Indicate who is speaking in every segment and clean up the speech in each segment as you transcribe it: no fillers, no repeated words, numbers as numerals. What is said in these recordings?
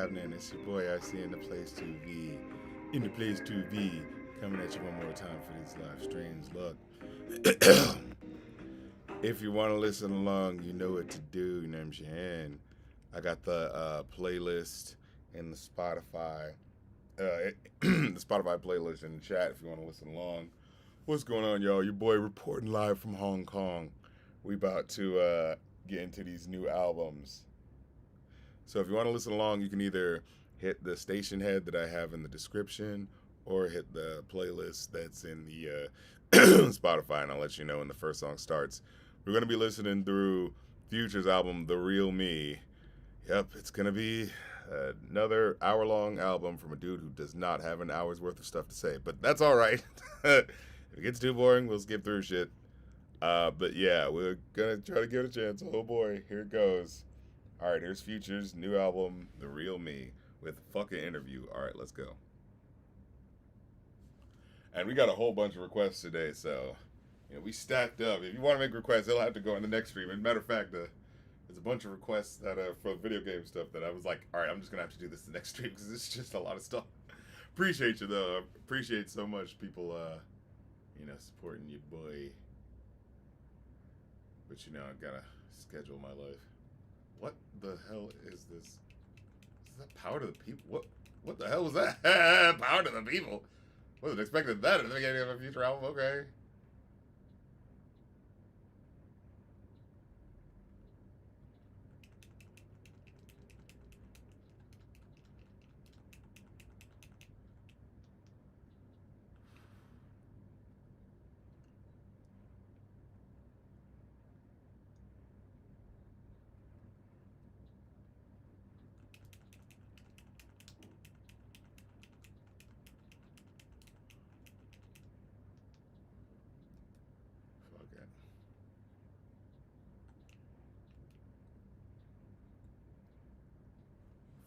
Speaker 1: happening? It's your boy IC in the place 2V. In the place 2V. Coming at you one more time for these live streams. Look, if you want to listen along, you know what to do. You know what I'm saying? I got the playlist in the Spotify. The Spotify playlist in the chat if you want to listen along. What's going on, y'all? Your boy reporting live from Hong Kong. We about to get into these new albums. So if you want to listen along, you can either hit the station head that I have in the description or hit the playlist that's in the Spotify, and I'll let you know when the first song starts. We're going to be listening through Future's album, The Real Me. Yep, it's going to be another hour-long album from a dude who does not have an hour's worth of stuff to say, but that's all right. If it gets too boring, we'll skip through shit. But yeah, we're going to try to give it a chance. Oh boy, here it goes. All right, here's Future's new album, The Real Me, with a fucking interview. All right, let's go. And we got a whole bunch of requests today, so we stacked up. If you want to make requests, they'll have to go in the next stream. And matter of fact, there's a bunch of requests that are for video game stuff that I was like, all right, I'm just gonna have to do this the next stream because it's just a lot of stuff. Appreciate you though. Appreciate so much people, supporting your boy. But I gotta schedule my life. What the hell is this? Is that Power to the People? What the hell was that? Power to the People? Wasn't expecting that at the beginning of a Future album. Okay.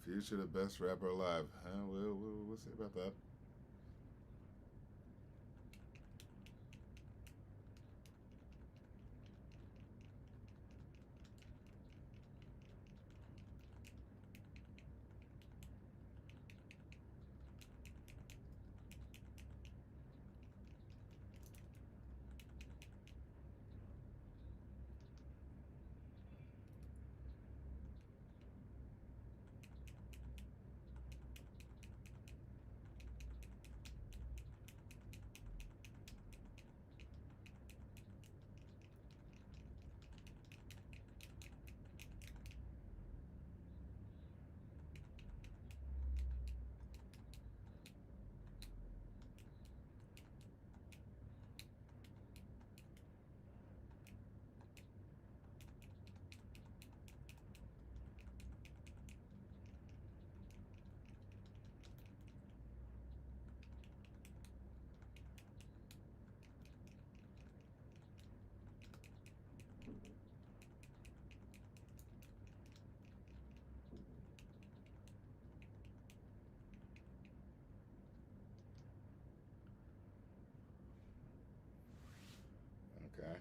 Speaker 1: Future, the best rapper alive. We'll see about that. Okay.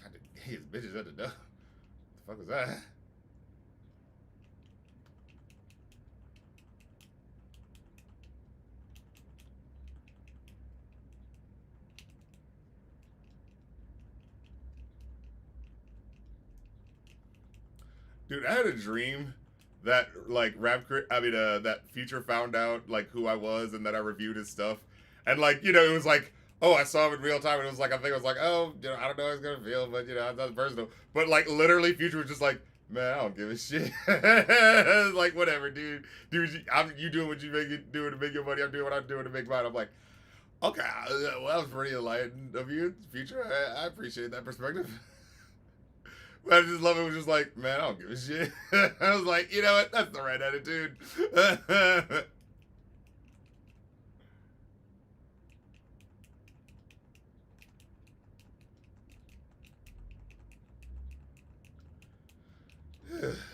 Speaker 1: God, his bitches at the door. What the fuck was that? Dude, I had a dream that that Future found out like who I was and that I reviewed his stuff, and it was like, oh, I saw him in real time, and it was like I think it was like, oh, I don't know how he's gonna feel, but I thought personal, but like literally Future was just like, man, I don't give a shit. Like whatever, dude, you doing what you doing to make your money, I'm doing what I'm doing to make mine. I'm like, okay, well, that was pretty enlightened of you, Future. I appreciate that perspective. But I just love it. Was just like, man, I don't give a shit. I was like, you know what? That's the right attitude.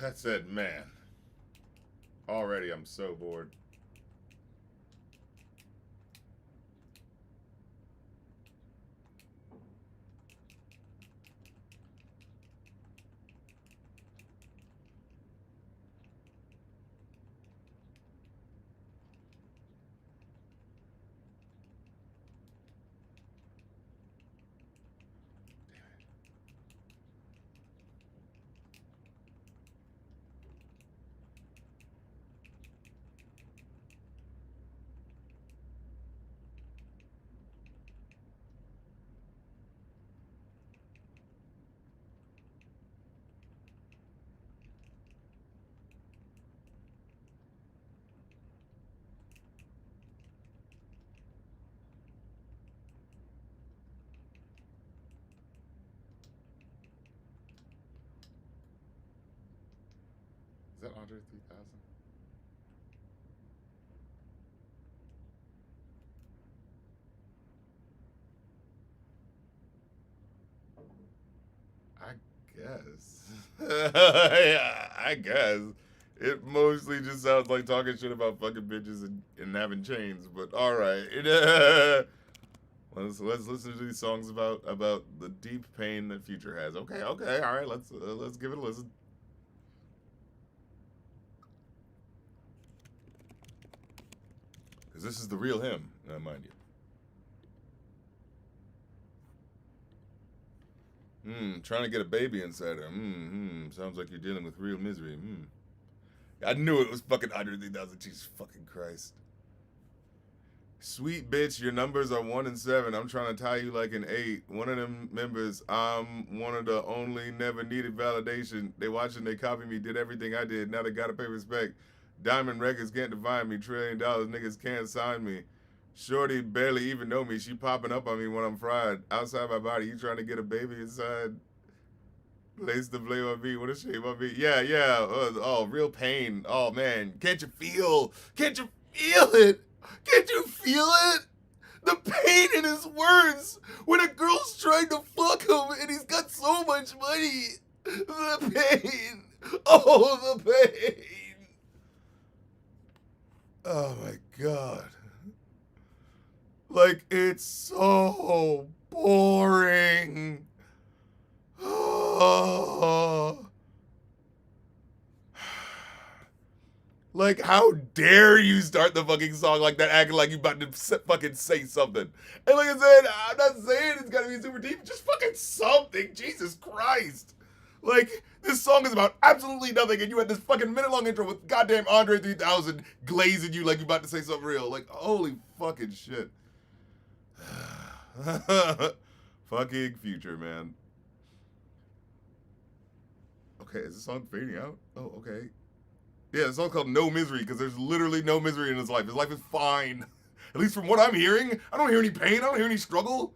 Speaker 1: That said, man, already I'm so bored. Is that Andre 3000? I guess. Yeah, I guess. It mostly just sounds like talking shit about fucking bitches and having chains, but alright. let's listen to these songs about the deep pain that Future has. Okay, alright, let's give it a listen. Because this is the real him, mind you. Trying to get a baby inside her. Sounds like you're dealing with real misery. I knew it was fucking Andre 3000. Jesus fucking Christ. Sweet bitch, your numbers are 1 and 7. I'm trying to tie you like an 8. One of them members, I'm one of the only never needed validation. They watching, they copy me, did everything I did. Now they gotta pay respect. Diamond Records can't define me. $1 trillion niggas can't sign me. Shorty barely even know me. She popping up on me when I'm fried. Outside my body, you trying to get a baby inside. Place the blame on me. What a shame on me. Yeah. Oh, real pain. Oh, man. Can't you feel it? Can't you feel it? The pain in his words when a girl's trying to fuck him and he's got so much money. The pain. Oh, the pain. Oh, my God. Like, it's so boring. Like, how dare you start the fucking song like that, acting like you about to fucking say something. And like I said, I'm not saying it's gotta be super deep, just fucking something. Jesus Christ. Like, this song is about absolutely nothing, and you had this fucking minute-long intro with goddamn Andre 3000 glazing you like you about to say something real. Like, holy fucking shit. Fucking Future, man. Okay, is this song fading out? Oh, okay. Yeah, the song's called No Misery because there's literally no misery in his life. His life is fine. At least from what I'm hearing. I don't hear any pain. I don't hear any struggle.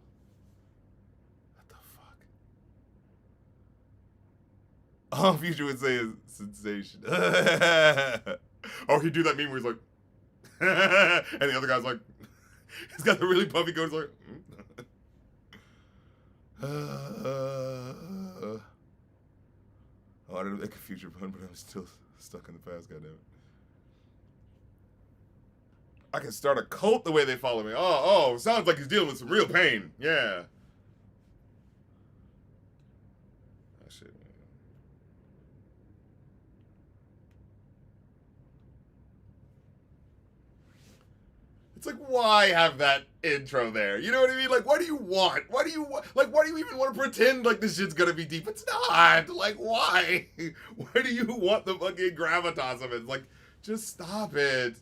Speaker 1: What the fuck? All Future would say is sensation. Or he'd do that meme where he's like, and the other guy's like, he's got the really puffy coat. He's like, I wanted to make a Future pun, but I'm still stuck in the past, goddammit. I can start a cult the way they follow me. Oh, sounds like he's dealing with some real pain. Yeah. Oh, shit. It's like, why have that intro there? You know what I mean? Like, what do you want? Why do you even want to pretend like this shit's gonna be deep? It's not. Like, why? Why do you want the fucking gravitas of it? Like, just stop it.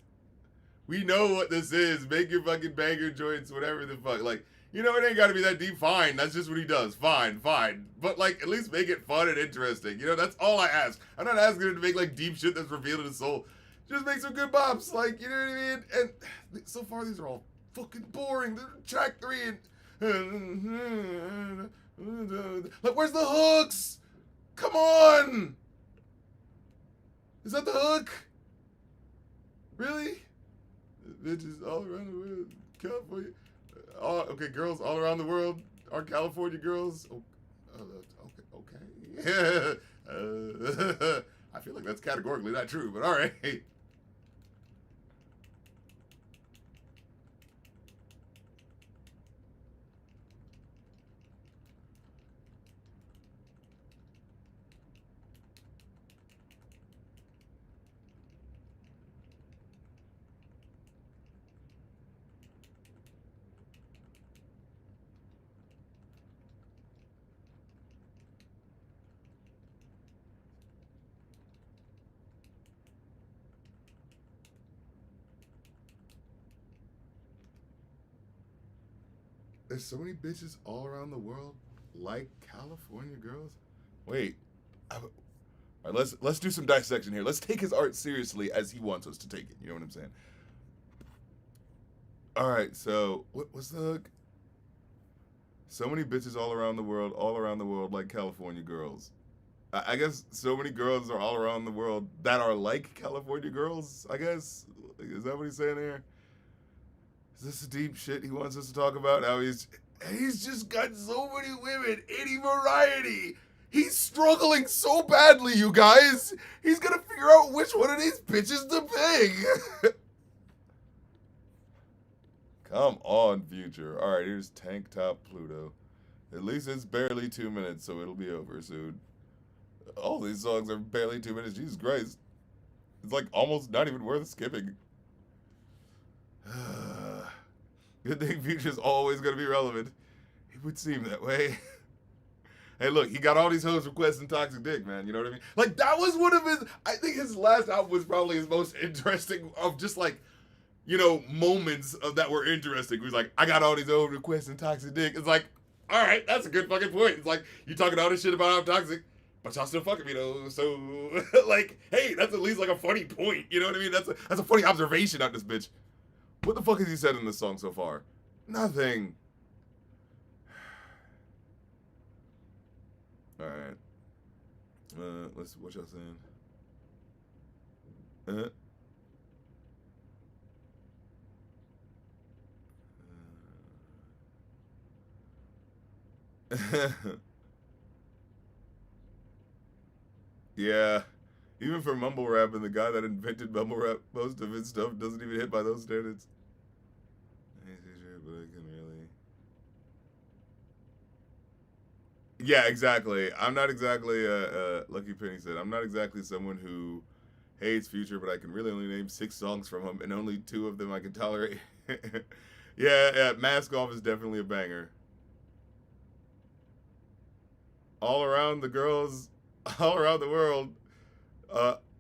Speaker 1: We know what this is. Make your fucking banger joints, whatever the fuck. Like, you know, it ain't gotta be that deep. Fine. That's just what he does. Fine. But, like, at least make it fun and interesting. You know, that's all I ask. I'm not asking him to make, like, deep shit that's revealed in his soul. Just make some good bops, like, you know what I mean? And so far, these are all fucking boring. Track 3 and... Like, where's the hooks? Come on! Is that the hook? Really? Bitches all around the world. California. Okay, girls all around the world are California girls. Okay. I feel like that's categorically not true, but all right. There's so many bitches all around the world like California girls. Wait, all right, let's do some dissection here. Let's take his art seriously as he wants us to take it. You know what I'm saying? All right, so what's the hook? So many bitches all around the world like California girls. I guess so many girls are all around the world that are like California girls. I guess is that what he's saying here? Is this the deep shit he wants us to talk about? How he's just got so many women, any variety. He's struggling so badly, you guys. He's gonna figure out which one of these bitches to pick. Come on, future. All right, here's Tank Top Pluto. At least it's barely 2 minutes, so it'll be over soon. All these songs are barely 2 minutes. Jesus Christ. It's like almost not even worth skipping. Good thing Future's always going to be relevant. It would seem that way. Hey, look, he got all these hoes requesting Toxic Dick, man. You know what I mean? Like, that was one of his... I think his last album was probably his most interesting of just, like, you know, moments of that were interesting. He was like, I got all these hoes requesting Toxic Dick. It's like, all right, that's a good fucking point. It's like, you talking all this shit about I'm toxic, but y'all still fucking me, though. So, like, hey, that's at least, like, a funny point. You know what I mean? That's a funny observation on this bitch. What the fuck has he said in this song so far? Nothing. Alright. Let's what y'all saying? Yeah. Even for mumble rap, and the guy that invented mumble rap, most of his stuff doesn't even hit by those standards. But I can really. Yeah, exactly. I'm not exactly Lucky Penny said. I'm not exactly someone who hates Future, but I can really only name 6 songs from him, and only 2 of them I can tolerate. Yeah, Mask Off is definitely a banger. All around the girls, all around the world,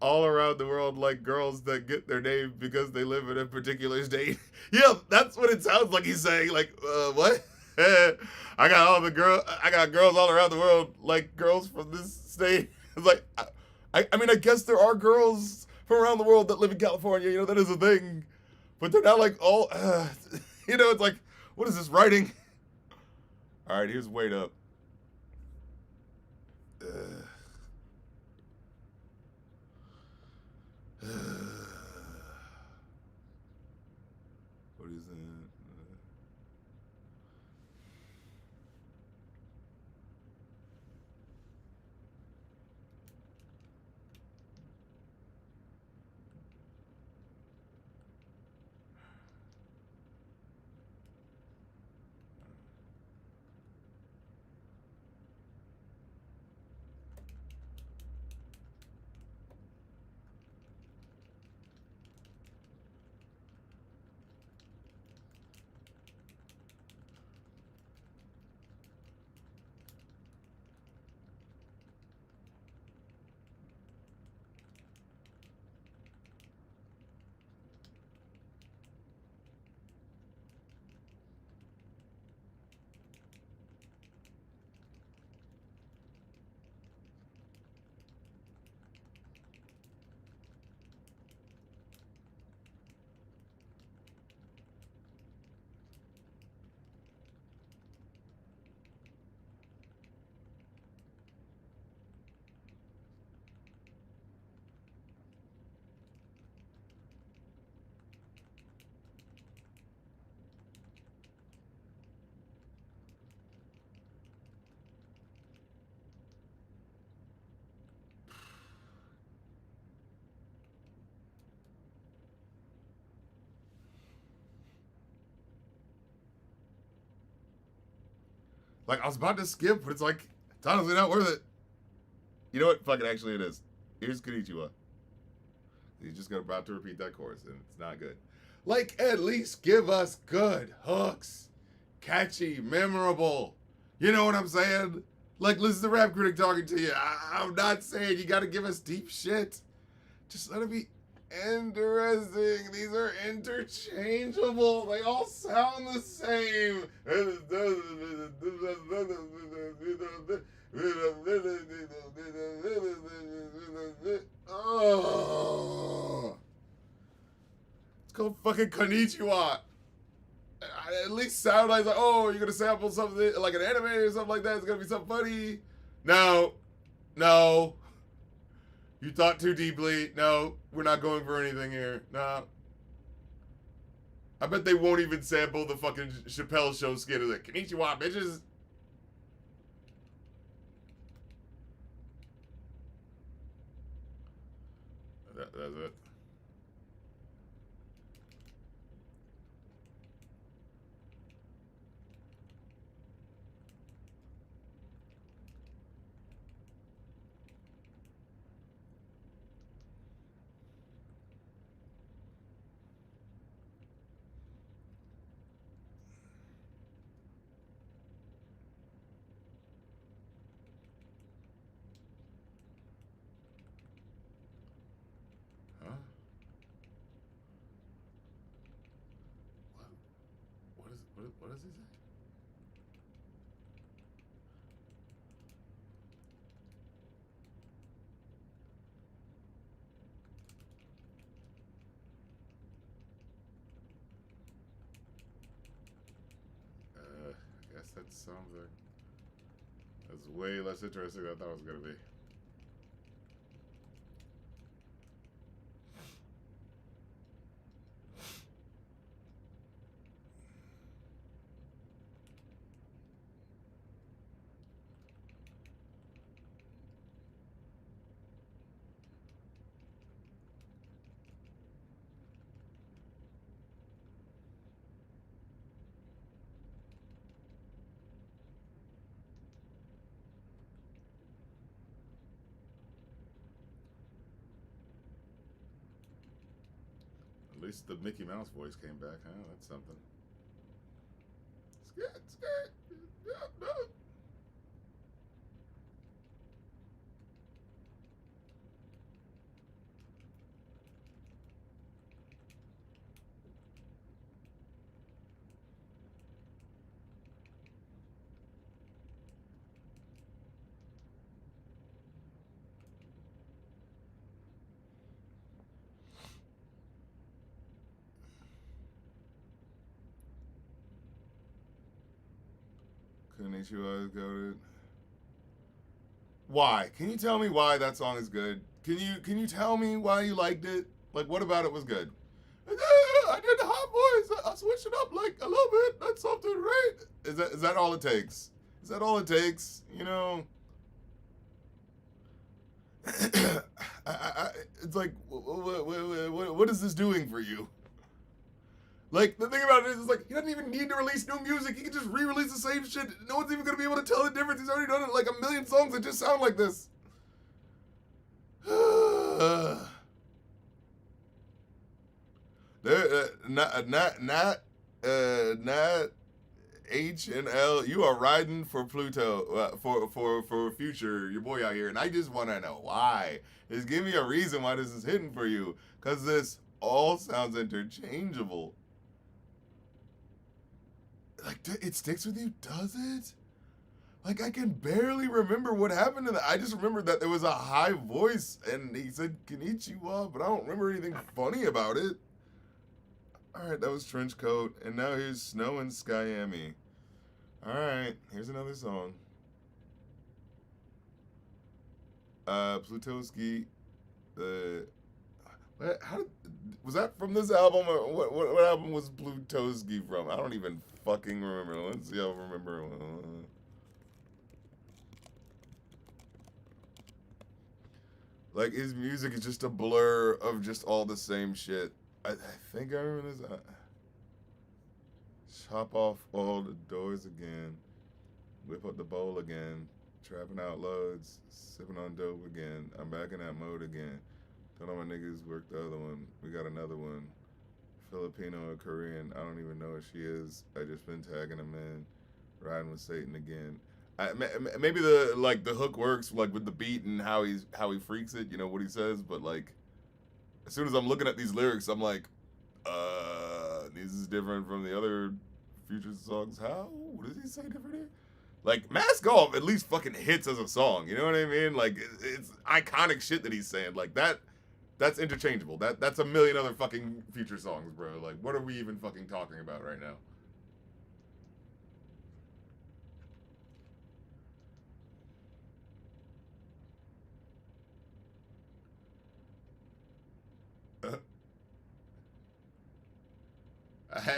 Speaker 1: all around the world like girls that get their name because they live in a particular state. Yeah, that's what it sounds like he's saying. Like, what? I got girls all around the world like girls from this state. It's like, I mean, I guess there are girls from around the world that live in California. You know, that is a thing, but they're not like all. You know, it's like, what is this writing? All right, here's Wait Up. What is that? Like, I was about to skip, but it's like, it's honestly not worth it. You know what? Fucking actually it is. Here's Konnichiwa. He's just about to repeat that chorus, and it's not good. Like, at least give us good hooks. Catchy, memorable. You know what I'm saying? Like, listen to Rap Critic talking to you. I'm not saying you gotta give us deep shit. Just let it be interesting. These are interchangeable. They all sound the same. Oh. It's called fucking Konnichiwa. At least sound like, oh, you're gonna sample something like an anime or something like that. It's gonna be something funny. No. No. You thought too deeply. No, we're not going for anything here. No. I bet they won't even sample the fucking Chappelle Show skit. It's like, Konnichiwa, bitches. That's it. Huh? What does he say? I guess that sounds like that's way less interesting than I thought it was gonna be. At least the Mickey Mouse voice came back, huh? That's something. It's good. It's good. Yeah, no. Konnichiwa is goated. Why? Can you tell me why that song is good? Can you tell me why you liked it? Like, what about it was good? I did the hot voice. I switched it up like a little bit. That's something, right? Is that all it takes? Is that all it takes? You know. It's like, what is this doing for you? Like, the thing about it is like, he doesn't even need to release new music. He can just re-release the same shit. No one's even going to be able to tell the difference. He's already done it like a million songs that just sound like this. Not H and L. You are riding for Pluto, for Future, your boy out here. And I just want to know why. Just give me a reason why this is hitting for you. Because this all sounds interchangeable. Like, it sticks with you, does it? Like, I can barely remember what happened to that. I just remember that there was a high voice and he said Konnichiwa, but I don't remember anything funny about it. Alright, that was Trench Coat, and now here's Snow and Skyami. Alright, here's another song. Plutoski. Was that from this album, or what album was Plutoski from? I don't even fucking remember. Let's see if I remember. Like, his music is just a blur of just all the same shit. I think I remember this. Chop off all the doors again. Whip up the bowl again. Trapping out loads. Sipping on dope again. I'm back in that mode again. Tell all my niggas work the other one. We got another one. Filipino or Korean. I don't even know what she is. I just been tagging them in. Riding with Satan again. Maybe the hook works like with the beat and how he freaks it. You know what he says, but like as soon as I'm looking at these lyrics, I'm like, this is different from the other Future songs. How? What does he say different here? Like Mask Off at least fucking hits as a song. You know what I mean? Like it's iconic shit that he's saying. Like that. That's interchangeable. That's a million other fucking Future songs, bro. Like what are we even fucking talking about right now?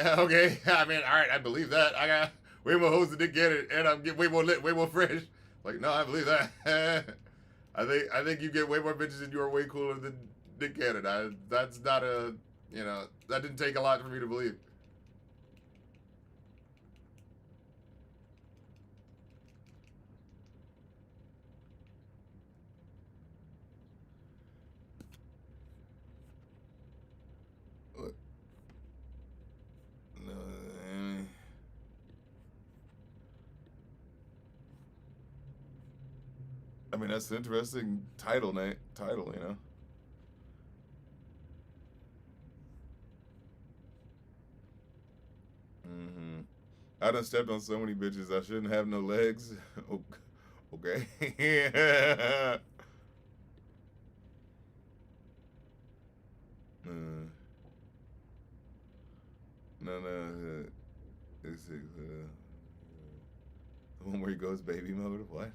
Speaker 1: Okay, I mean, all right, I believe that. I got way more hoes than get it, and I'm get way more lit, way more fresh. Like, no, I believe that. I think you get way more bitches, and you are way cooler than Dick Cannon. That's not a, that didn't take a lot for me to believe. What? No, I mean that's an interesting title, Nate. Title, you know. Mm-hmm. I done stepped on so many bitches. I shouldn't have no legs. Okay. uh, no, no. It's the one where he goes baby mode. What?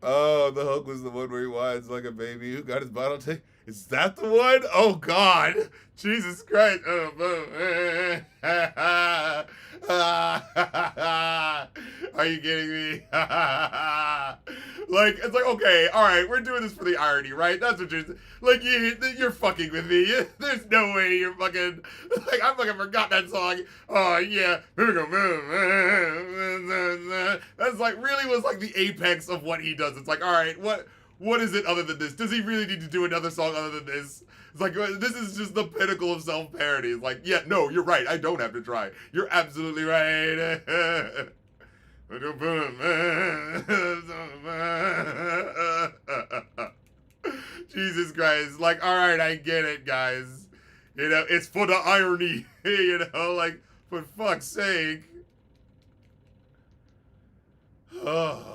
Speaker 1: Oh, the hook was the one where he whines like a baby who got his bottle taken. Is that the one? Oh God, Jesus Christ! Are you kidding me? Like it's like okay, all right, we're doing this for the irony, right? That's what like. You're fucking with me. There's no way you're fucking like I fucking forgot that song. Oh yeah, here we go. That's like really was like the apex of what he does. It's like all right, what is it other than this? Does he really need to do another song other than this? It's like this is just the pinnacle of self-parody. It's like, yeah, no, you're right. I don't have to try. You're absolutely right. Jesus Christ. Like, all right, I get it, guys. It's for the irony. Like, for fuck's sake. Oh.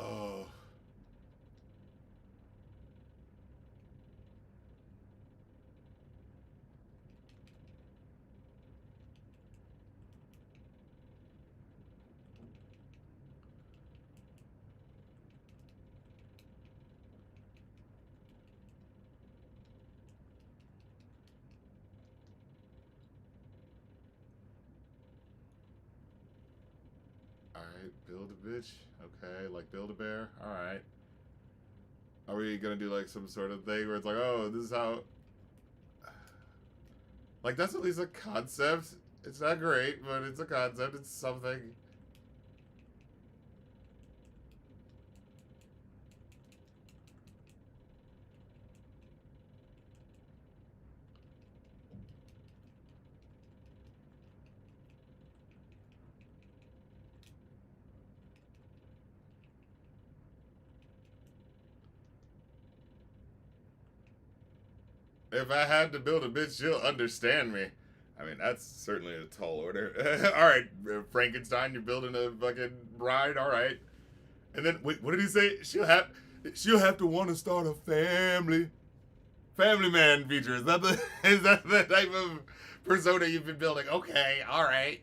Speaker 1: All right, build a bitch. Okay, like build a bear. All right. Are we gonna do like some sort of thing where it's like, oh, this is how? Like that's at least a concept. It's not great, but it's a concept. It's something. If I had to build a bitch, she'll understand me. I mean, that's certainly a tall order. All right, Frankenstein, you're building a fucking bride. All right, and then wait, what did he say? She'll have to want to start a family. Family man feature. Is that the type of persona you've been building? Okay, all right,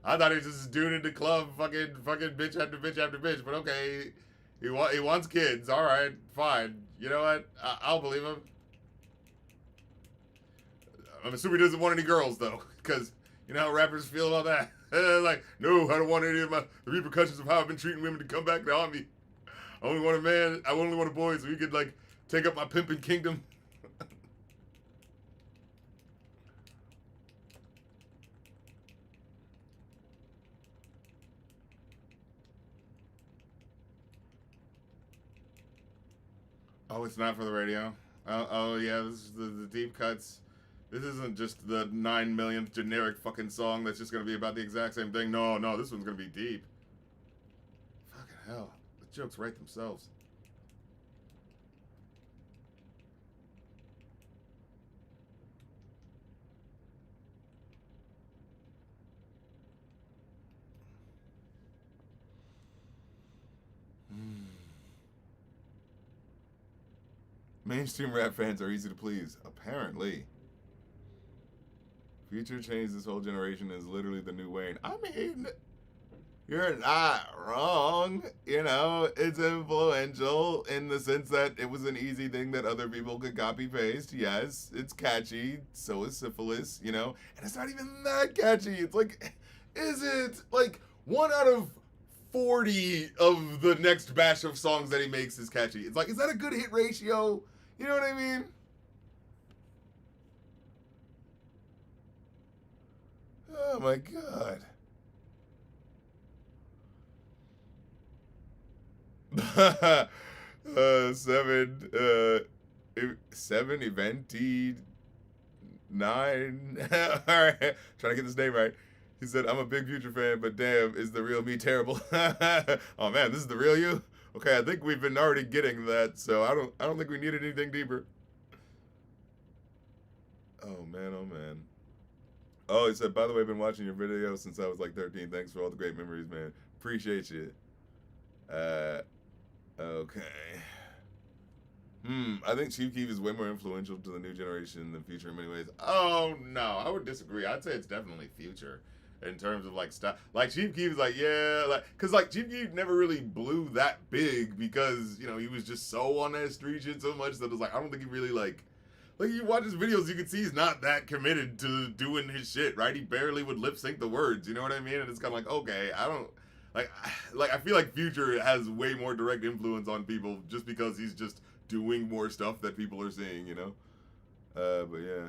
Speaker 1: I thought he was just doing in the club, fucking bitch after bitch after bitch. But okay, he wants kids. All right, fine. You know what? I'll believe him. I'm assuming he doesn't want any girls though, because you know how rappers feel about that. Like, no, I don't want any of the repercussions of how I've been treating women to come back to haunt me. I only want a man. I only want a boy, so he could like take up my pimping kingdom. Oh, it's not for the radio. Oh yeah, this is the deep cuts. This isn't just the 9 millionth generic fucking song that's just gonna be about the exact same thing. No, no, this one's gonna be deep. Fucking hell. The jokes write themselves. Mainstream rap fans are easy to please. Apparently. Future changed this whole generation is literally the new Wayne. I mean, you're not wrong. You know, it's influential in the sense that it was an easy thing that other people could copy paste. Yes, it's catchy. So is Syphilis, you know? And it's not even that catchy. It's like, is it like 1 out of 40 of the next batch of songs that he makes is catchy? It's like, is that a good hit ratio? You know what I mean? Oh my god. Seven, seven eventi nine. All right, trying to get this name right. He said, "I'm a big Future fan, but damn, is the real me terrible?" Oh man, this is the real you. Okay, I think we've been already getting that, so I don't think we needed anything deeper. Oh man, oh man. Oh, he said, by the way, I've been watching your video since I was like 13. Thanks for all the great memories, man. Appreciate you. Okay. I think Chief Keef is way more influential to the new generation than Future in many ways. Oh no, I would disagree. I'd say it's definitely Future in terms of like stuff. Like Chief Keef is like, yeah, like because like Chief Keef never really blew that big because you know he was just so on that street shit so much that it was like I don't think he really like you watch his videos, you can see he's not that committed to doing his shit, right? He barely would lip sync the words, you know what I mean? And it's kind of like, okay, I don't like I feel like Future has way more direct influence on people just because he's just doing more stuff that people are seeing, you know. But yeah,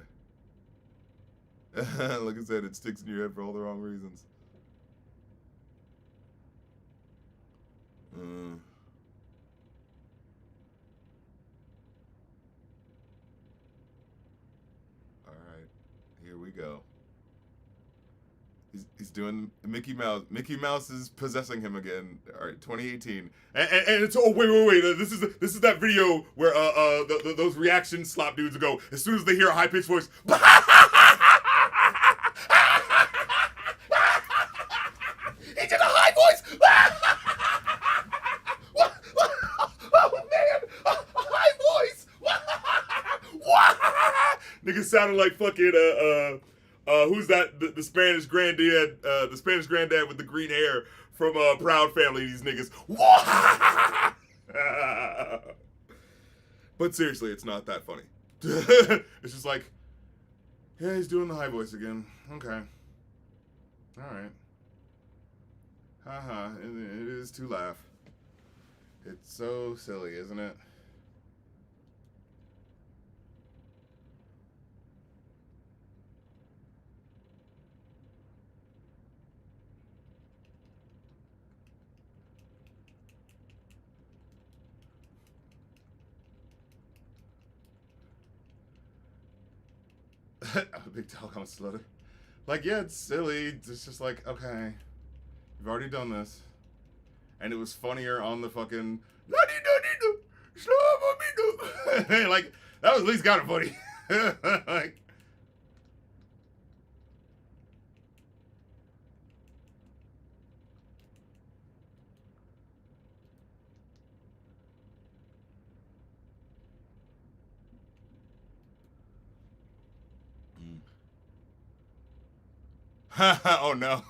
Speaker 1: like I said, it sticks in your head for all the wrong reasons. All right, here we go. He's doing Mickey Mouse. Mickey Mouse is possessing him again. All right, 2018, and it's wait. This is that video where those reaction slop dudes go as soon as they hear a high pitched voice. He did a high voice. Oh man, a high voice. Nigga sounded like fucking who's that? The Spanish granddad, the Spanish granddad with the green hair from Proud Family. These niggas. But seriously, it's not that funny. It's just like, yeah, he's doing the high voice again. Okay. All right. Haha. It is to laugh. It's so silly, isn't it? I'm a big dog, I'm a slutter. Like, yeah, it's silly. It's just like, okay, you've already done this. And it was funnier on the fucking like, that was at least kind of funny. Like, oh no.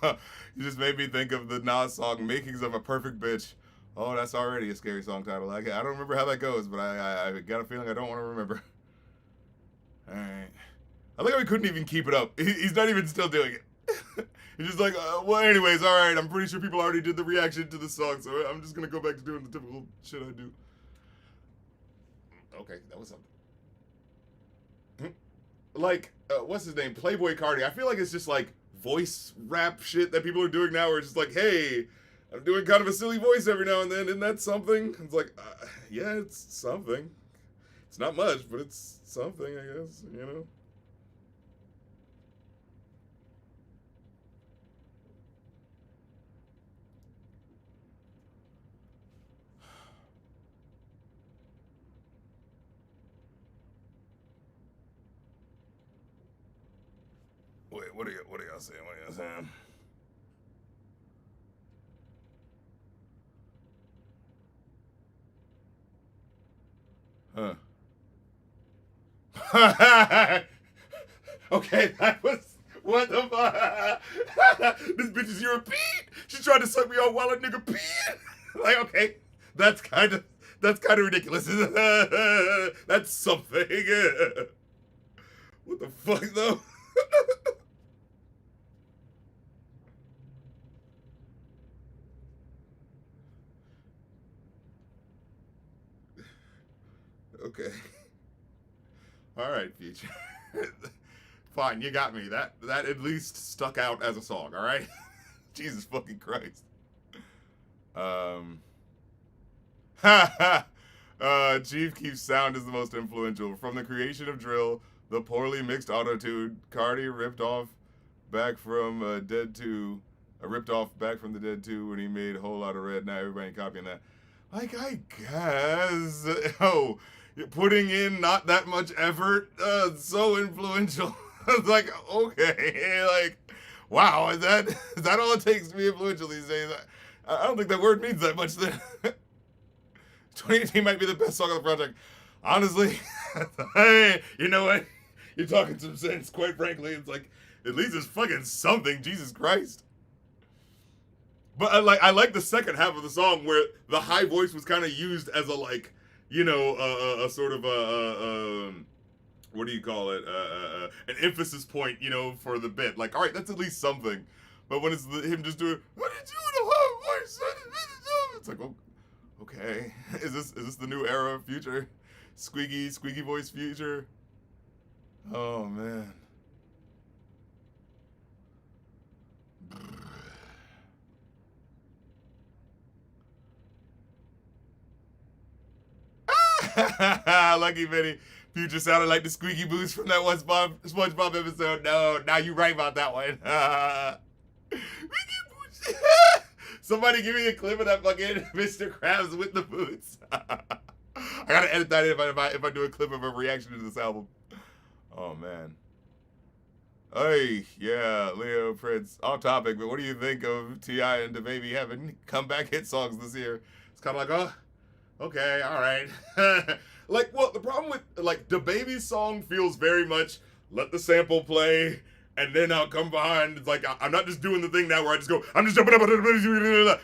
Speaker 1: You just made me think of the Nas song Makings of a Perfect Bitch. Oh, that's already a scary song title. I don't remember how that goes, but I got a feeling I don't want to remember. Alright. I think we couldn't even keep it up. He's not even still doing it. He's just like, well, anyways, alright, I'm pretty sure people already did the reaction to the song, so I'm just gonna go back to doing the typical shit I do. Okay, that was something. Like, what's his name? Playboy Cardi. I feel like it's just like voice rap shit that people are doing now where it's just like, hey, I'm doing kind of a silly voice every now and then, isn't that something? It's like, yeah, it's something. It's not much, but it's something, I guess, you know? Wait, what are y'all saying? What are y'all saying? Huh. Okay, that was what the fuck? This bitch is European. She tried to suck me off while a nigga peed. Like, okay, that's kind of ridiculous. That's something. What the fuck though? Okay. All right, Future. Fine, you got me. That at least stuck out as a song. All right. Jesus fucking Christ. Um. Chief Keef's sound is the most influential. From the creation of drill, the poorly mixed autotune, Cardi ripped off back from Dead 2, ripped off back from the Dead 2 when he made a whole lot of red. Now everybody copying that. Like, I guess. Oh, putting in not that much effort, so influential. It's like, okay, like, wow, is that all it takes to be influential these days? I don't think that word means that much then. 2018 might be the best song on the project. Honestly, hey, you know what? You're talking some sense, quite frankly. It's like, at least it's fucking something, Jesus Christ. But I like the second half of the song where the high voice was kind of used as a, like, you know, a sort of what do you call it? An emphasis point, you know, for the bit. Like, all right, that's at least something. But when it's him just doing, what did you do in a high voice? It's like, oh, okay, is this the new era of Future? Squeaky voice Future? Oh man. Lucky Benny. Future sounded like the squeaky boots from that one SpongeBob episode. No, now you right about that one. Somebody give me a clip of that fucking Mr. Krabs with the boots. I gotta edit that in if I do a clip of a reaction to this album. Oh man. Hey, yeah, Leo Prince. Off topic, but what do you think of T.I. and DaBaby having comeback hit songs this year? It's kind of like, oh, okay, all right. Like, well, the problem with, like, DaBaby's song feels very much let the sample play, and then I'll come behind. It's like, I'm not just doing the thing now where I just go, I'm just jumping up.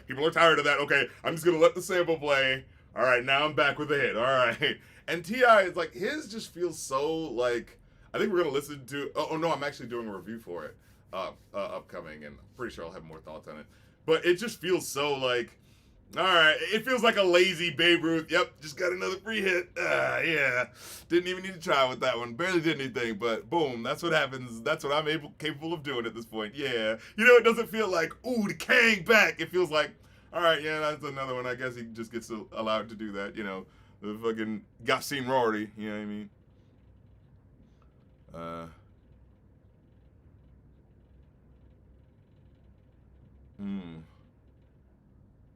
Speaker 1: People are tired of that. Okay, I'm just going to let the sample play. All right, now I'm back with the hit. All right. And T.I. is like, his just feels so, like, I think we're going to listen to, oh, no, I'm actually doing a review for it upcoming, and I'm pretty sure I'll have more thoughts on it. But it just feels so, like, all right, it feels like a lazy Babe Ruth. Yep, just got another free hit. Yeah, didn't even need to try with that one. Barely did anything, but boom, that's what happens. That's what I'm capable of doing at this point. Yeah, you know, it doesn't feel like, ooh, the Kang back. It feels like, all right, yeah, that's another one. I guess he just gets allowed to do that. You know, the fucking Yassine Rory. You know what I mean?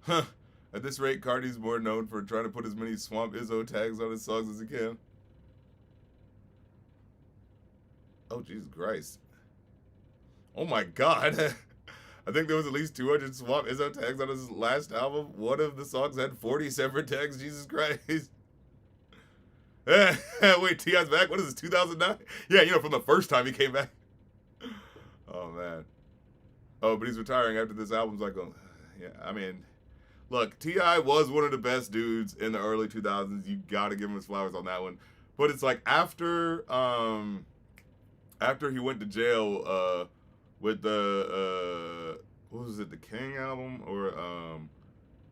Speaker 1: Huh. At this rate, Cardi's more known for trying to put as many Swamp Izzo tags on his songs as he can. Oh, Jesus Christ. Oh my God. I think there was at least 200 Swamp Izzo tags on his last album. One of the songs had 40 separate tags. Jesus Christ. Wait, T.I.'s back? What is this, 2009? Yeah, you know, from the first time he came back. Oh, man. Oh, but he's retiring after this album's like, oh, yeah, I mean, look, T.I. was one of the best dudes in the early 2000s. You gotta give him his flowers on that one. But it's like after he went to jail with the what was it, the King album or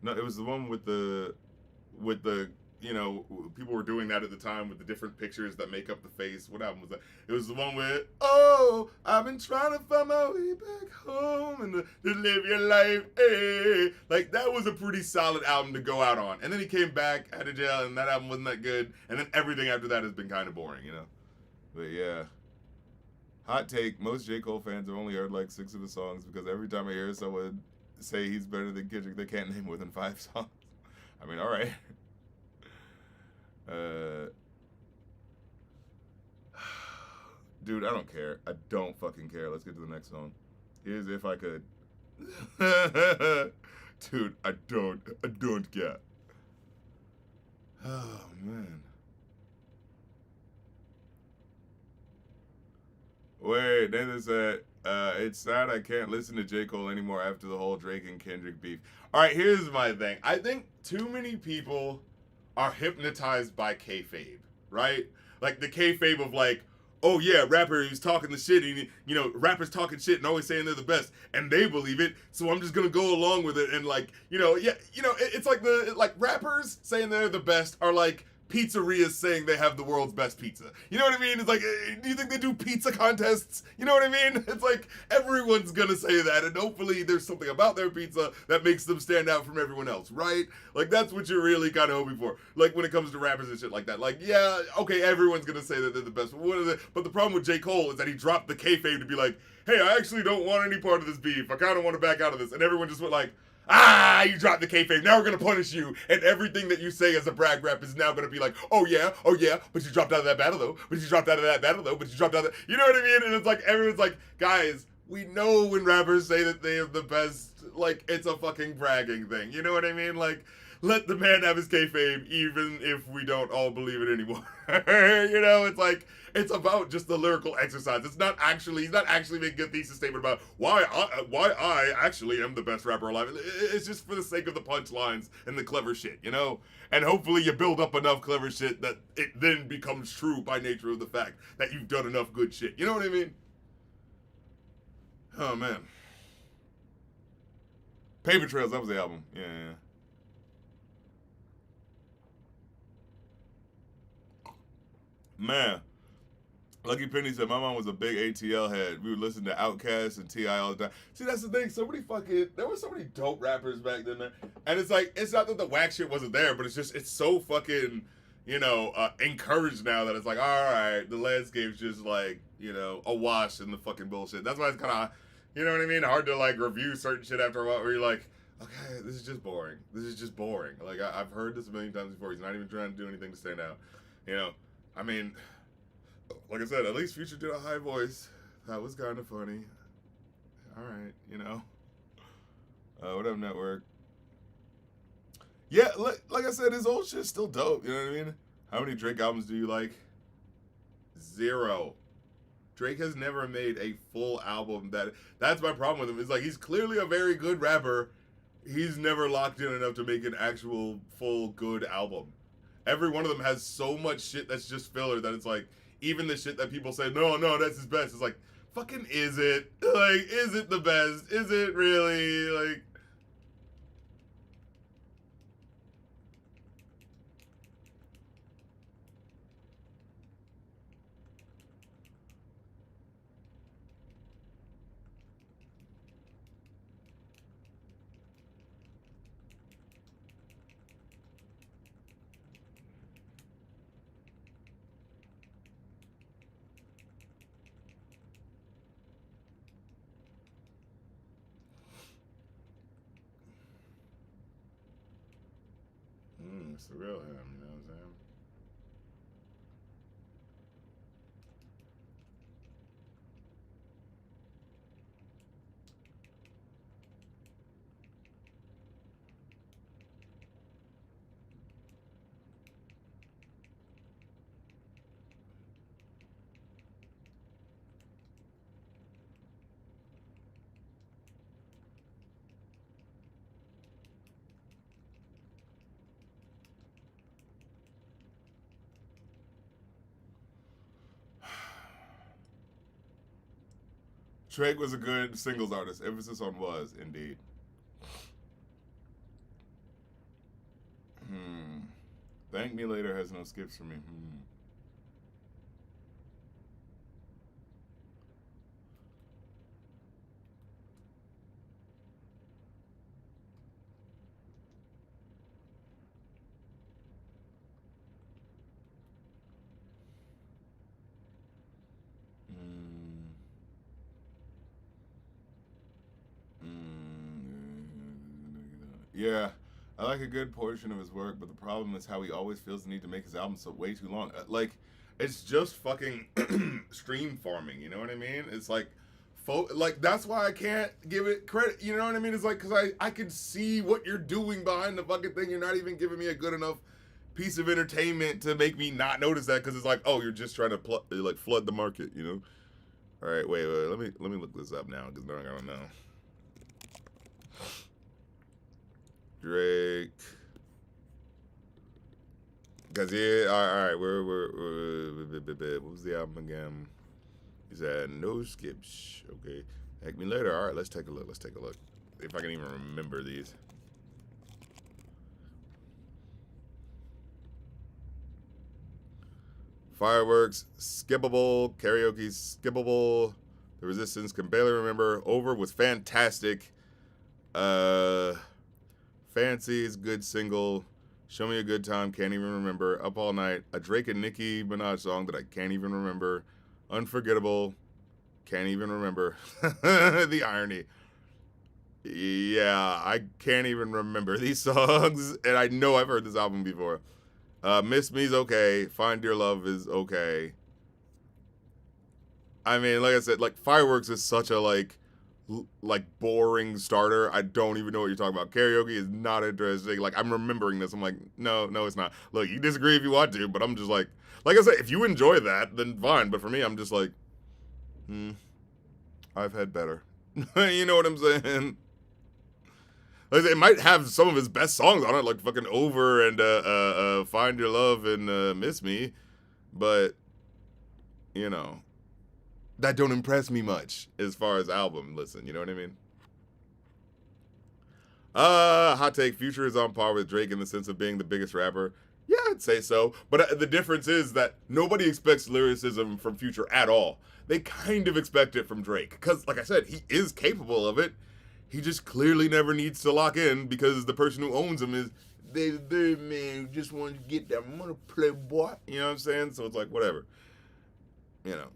Speaker 1: no, it was the one with the you know, people were doing that at the time with the different pictures that make up the face. What album was that? It was the one with, oh, I've been trying to find my way back home and to live your life. Hey. Like, that was a pretty solid album to go out on. And then he came back out of jail, and that album wasn't that good. And then everything after that has been kind of boring, you know? But yeah. Hot take, most J. Cole fans have only heard like 6 of his songs because every time I hear someone say he's better than Kendrick, they can't name more than 5 songs. I mean, all right. Dude, I don't care. I don't fucking care. Let's get to the next song. Here's If I Could. Dude, I don't care. Oh, man. Wait, Nathan said, it's sad I can't listen to J. Cole anymore after the whole Drake and Kendrick beef. All right, here's my thing. I think too many people are hypnotized by kayfabe, right? Like the kayfabe of like, oh yeah, rapper who's talking the shit, and you know, rappers talking shit and always saying they're the best, and they believe it, so I'm just gonna go along with it, and like, you know, yeah, you know, it's like like rappers saying they're the best are like pizzerias saying they have the world's best pizza. You know what I mean? It's like, do you think they do pizza contests? You know what I mean? It's like everyone's gonna say that, and hopefully there's something about their pizza that makes them stand out from everyone else, right? Like that's what you're really kind of hoping for. Like when it comes to rappers and shit like that. Like, yeah, okay, everyone's gonna say that they're the best. But the problem with J. Cole is that he dropped the kayfabe to be like, hey, I actually don't want any part of this beef. I kind of want to back out of this, and everyone just went like, ah, you dropped the kayfabe. Now we're gonna punish you, and everything that you say as a brag rap is now gonna be like, oh yeah, but you dropped out of that battle though. But you dropped out of that battle though. But you dropped out of that. You know what I mean? And it's like everyone's like, guys, we know when rappers say that they have the best, like it's a fucking bragging thing. You know what I mean? Like, let the man have his kayfabe, even if we don't all believe it anymore. You know, it's like, it's about just the lyrical exercise. It's not actually, he's not actually making a thesis statement about why I actually am the best rapper alive. It's just for the sake of the punchlines and the clever shit, you know? And hopefully you build up enough clever shit that it then becomes true by nature of the fact that you've done enough good shit. You know what I mean? Oh, man. Paper Trails, that was the album. Yeah. Man. Lucky Penny said, my mom was a big ATL head. We would listen to Outkast and T.I. all the time. See, that's the thing. There were so many dope rappers back then, man. And it's like, it's not that the whack shit wasn't there, but it's just, it's so fucking, you know, encouraged now that it's like, all right, the landscape's just like, you know, awash in the fucking bullshit. That's why it's kind of, you know what I mean? Hard to like review certain shit after a while where you're like, okay, this is just boring. This is just boring. Like, I've heard this a million times before. He's not even trying to do anything to stand out. You know, I mean, like I said, at least Future did a high voice. That was kind of funny. All right, you know. What up, Network? Yeah, like I said, his old shit's still dope. You know what I mean? How many Drake albums do you like? 0. Drake has never made a full album that's my problem with him. It's like he's clearly a very good rapper. He's never locked in enough to make an actual full good album. Every one of them has so much shit that's just filler that it's like, even the shit that people say, no, that's his best. It's like, fucking is it? Like, is it the best? Is it really? Like, it's the real him, you know what I'm saying? Drake was a good singles artist. Emphasis on was, indeed. Thank Me Later has no skips for me. Hmm. Mm, yeah, I like a good portion of his work, but the problem is how he always feels the need to make his album so way too long. Like, it's just fucking stream farming. You know what I mean? It's like, like that's why I can't give it credit. You know what I mean? It's like because I could see what you're doing behind the fucking thing. You're not even giving me a good enough piece of entertainment to make me not notice that because it's like, oh, you're just trying to like flood the market. You know? All right, wait. Let me look this up now because now I gotta know. Drake. Cause yeah, all right, what was the album again? He said no skips. Okay, Thank Me Later. All right, let's take a look. Let's take a look. If I can even remember these. Fireworks, skippable. Karaoke, skippable. The Resistance, can barely remember. Over was fantastic. Uh, Fancy is good single. Show Me a Good Time, can't even remember. Up All Night, a Drake and Nicki Minaj song that I can't even remember. Unforgettable, can't even remember. The irony. Yeah, I can't even remember these songs, and I know I've heard this album before. Miss Me's okay. Find Your Love is okay. I mean, like I said, like Fireworks is such a like boring starter. I don't even know what you're talking about. Karaoke is not interesting. Like I'm remembering this. I'm like, no, it's not. Look, you disagree if you want to, but I'm just like I said, if you enjoy that, then fine. But for me, I'm just like, I've had better. You know what I'm saying? Like, it might have some of his best songs on it, like fucking Over and Find Your Love and Miss Me, but you know that don't impress me much as far as album listen. You know what I mean? Hot take: Future is on par with Drake in the sense of being the biggest rapper. Yeah, I'd say so. But the difference is that nobody expects lyricism from Future at all. They kind of expect it from Drake because, like I said, he is capable of it. He just clearly never needs to lock in because the person who owns him is they man just want to get that money, playboy. You know what I'm saying? So it's like whatever, you know.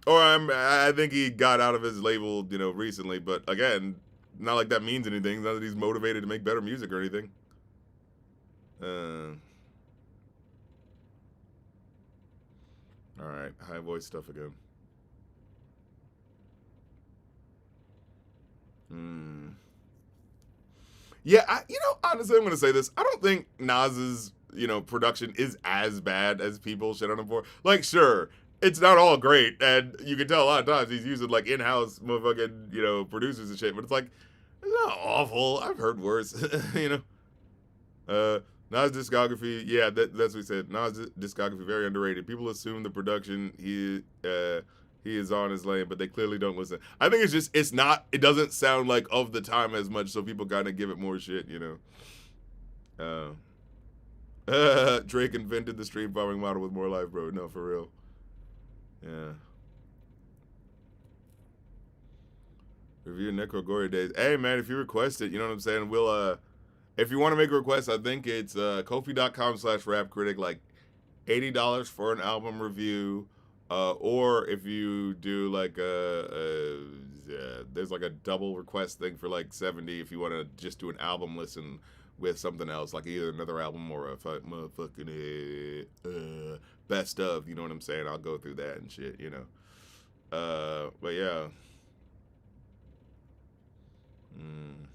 Speaker 1: Or I think he got out of his label, you know, recently. But again, not like that means anything. Not that he's motivated to make better music or anything. All right, high voice stuff again. Hmm. Yeah, honestly, I'm gonna say this. I don't think Nas's, production is as bad as people shit on him for. Like, sure, it's not all great, and you can tell a lot of times he's using like in-house motherfucking, producers and shit. But it's like, it's not awful. I've heard worse, you know. Nas discography, yeah, that's what he said. Nas discography very underrated. People assume the production he is on his lane, but they clearly don't listen. I think it's not. It doesn't sound like of the time as much, so people kind of give it more shit, Drake invented the stream farming model with more life, bro. No, for real. Yeah. Review Necrogoria Days. Hey man, if you request it, you know what I'm saying? We'll if you want to make a request, I think it's kofi.com/rapcritic, like $80 for an album review. Or if you do like there's like a double request thing for like 70 if you want to just do an album listen with something else, like either another album or a motherfucking best of, you know what I'm saying? I'll go through that and shit, but yeah. Mm.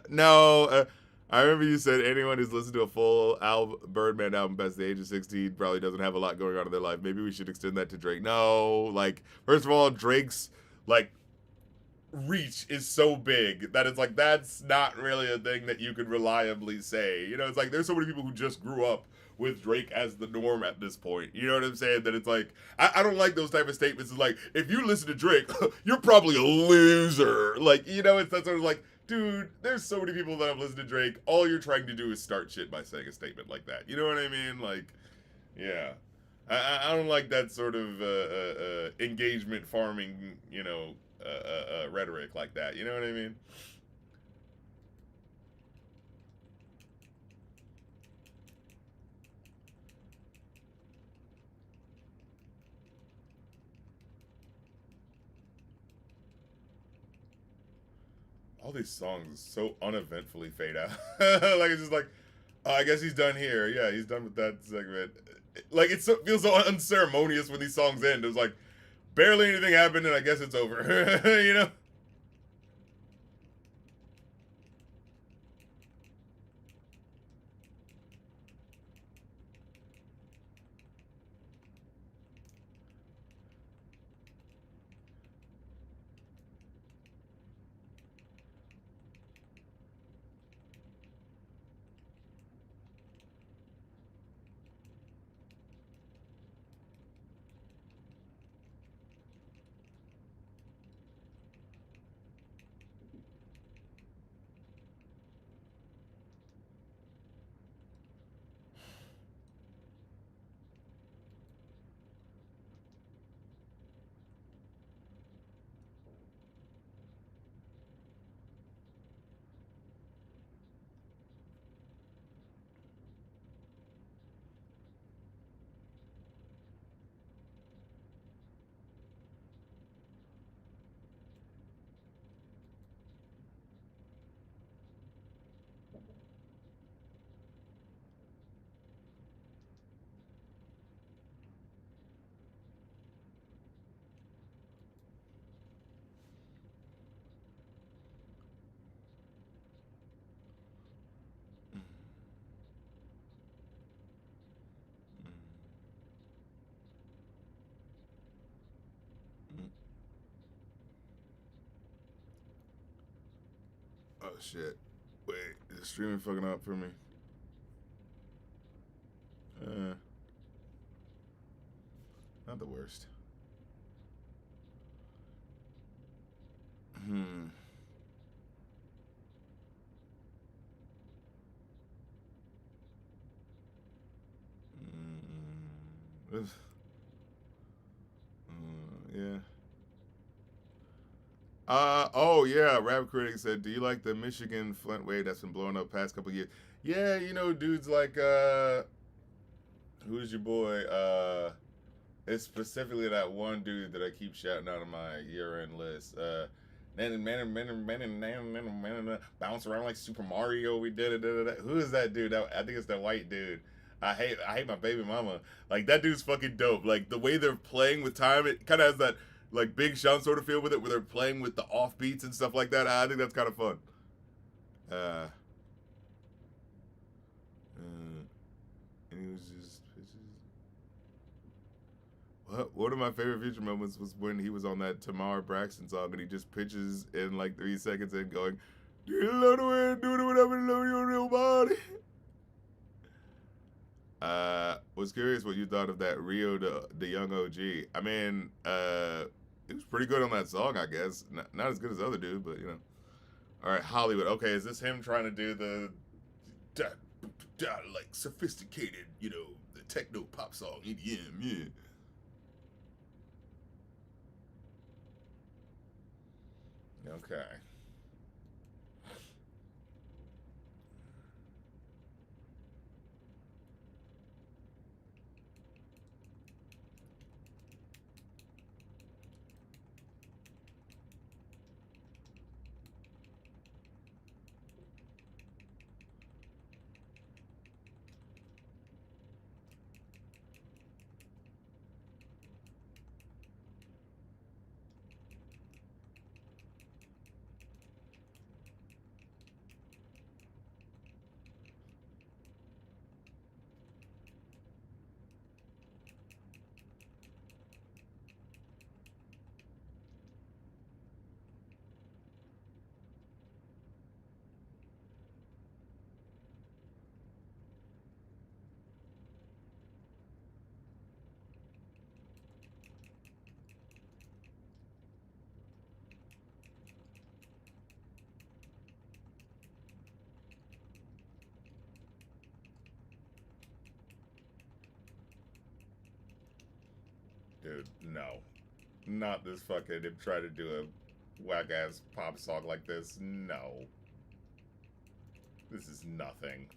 Speaker 1: No, I remember you said anyone who's listened to a full Birdman album past the age of 16 probably doesn't have a lot going on in their life. Maybe we should extend that to Drake. No, like, first of all, Drake's, like, reach is so big that it's like, that's not really a thing that you could reliably say. It's like, there's so many people who just grew up with Drake as the norm at this point. You know what I'm saying? That it's like I don't like those type of statements. It's like if you listen to Drake, you're probably a loser. Like you know, it's that sort of like, dude, there's so many people that have listened to Drake. All you're trying to do is start shit by saying a statement like that. You know what I mean? Like, yeah. I don't like that sort of engagement farming, you know, rhetoric like that. You know what I mean? All these songs so uneventfully fade out. Like it's just like, oh, I guess he's done here. Yeah, he's done with that segment. Like it feels so unceremonious when these songs end. It was like barely anything happened, and I guess it's over. You know? Oh shit! Wait, is the streaming fucking up for me? Uh, Not the worst. Hmm. Mm. Yeah. Oh yeah, Rap Critic said, "Do you like the Michigan Flint wave that's been blowing up past couple years?" Yeah, you know, dudes like who's your boy? It's specifically that one dude that I keep shouting out on my year-end list. Bounce around like Super Mario. We did it. Who is that dude? I think it's that white dude. I hate my baby mama. Like that dude's fucking dope. Like the way they're playing with time, it kind of has that like Big Sean sort of feel with it, where they're playing with the off beats and stuff like that. I think that's kind of fun. Uh, uh, and he was just one of my favorite Future moments was when he was on that Tamar Braxton song and he just pitches in like 3 seconds and going, "Do you love the way I do it without me loving your real body?" Was curious what you thought of that Rio the Young OG. I mean, he was pretty good on that song, I guess. Not as good as other dude, but you know. All right, Hollywood. Okay, is this him trying to do the like sophisticated, you know, the techno pop song EDM? Yeah. Okay. dude, no. Not this fucking him trying to do a whack ass pop song like this. No. This is nothing.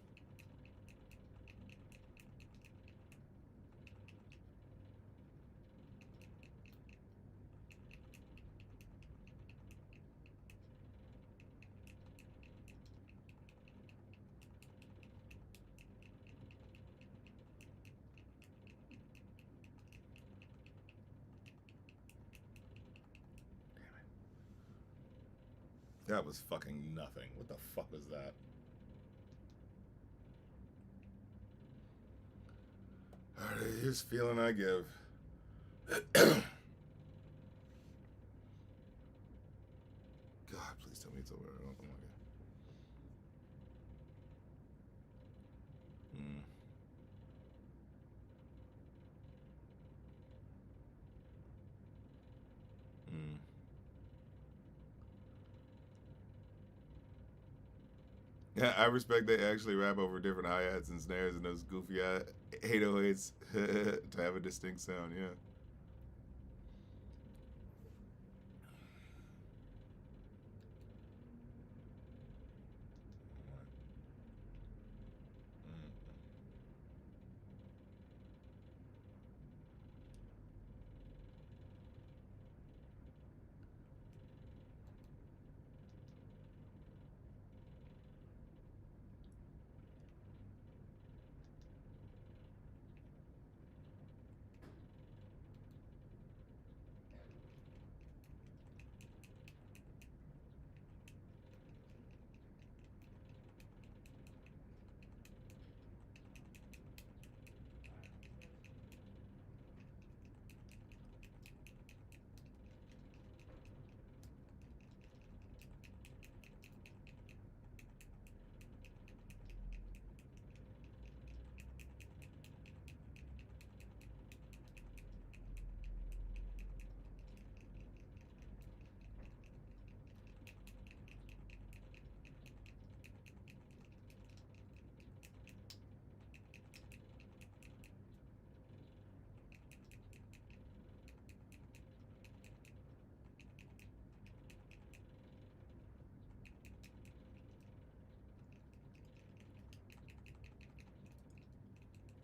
Speaker 1: That was fucking nothing. What the fuck was that? Alright, here's feeling I give. God, please tell me it's over. Oh my god. Mm. Mm. Yeah, I respect they actually rap over different hi-hats and snares and those goofy 808s to have a distinct sound, yeah.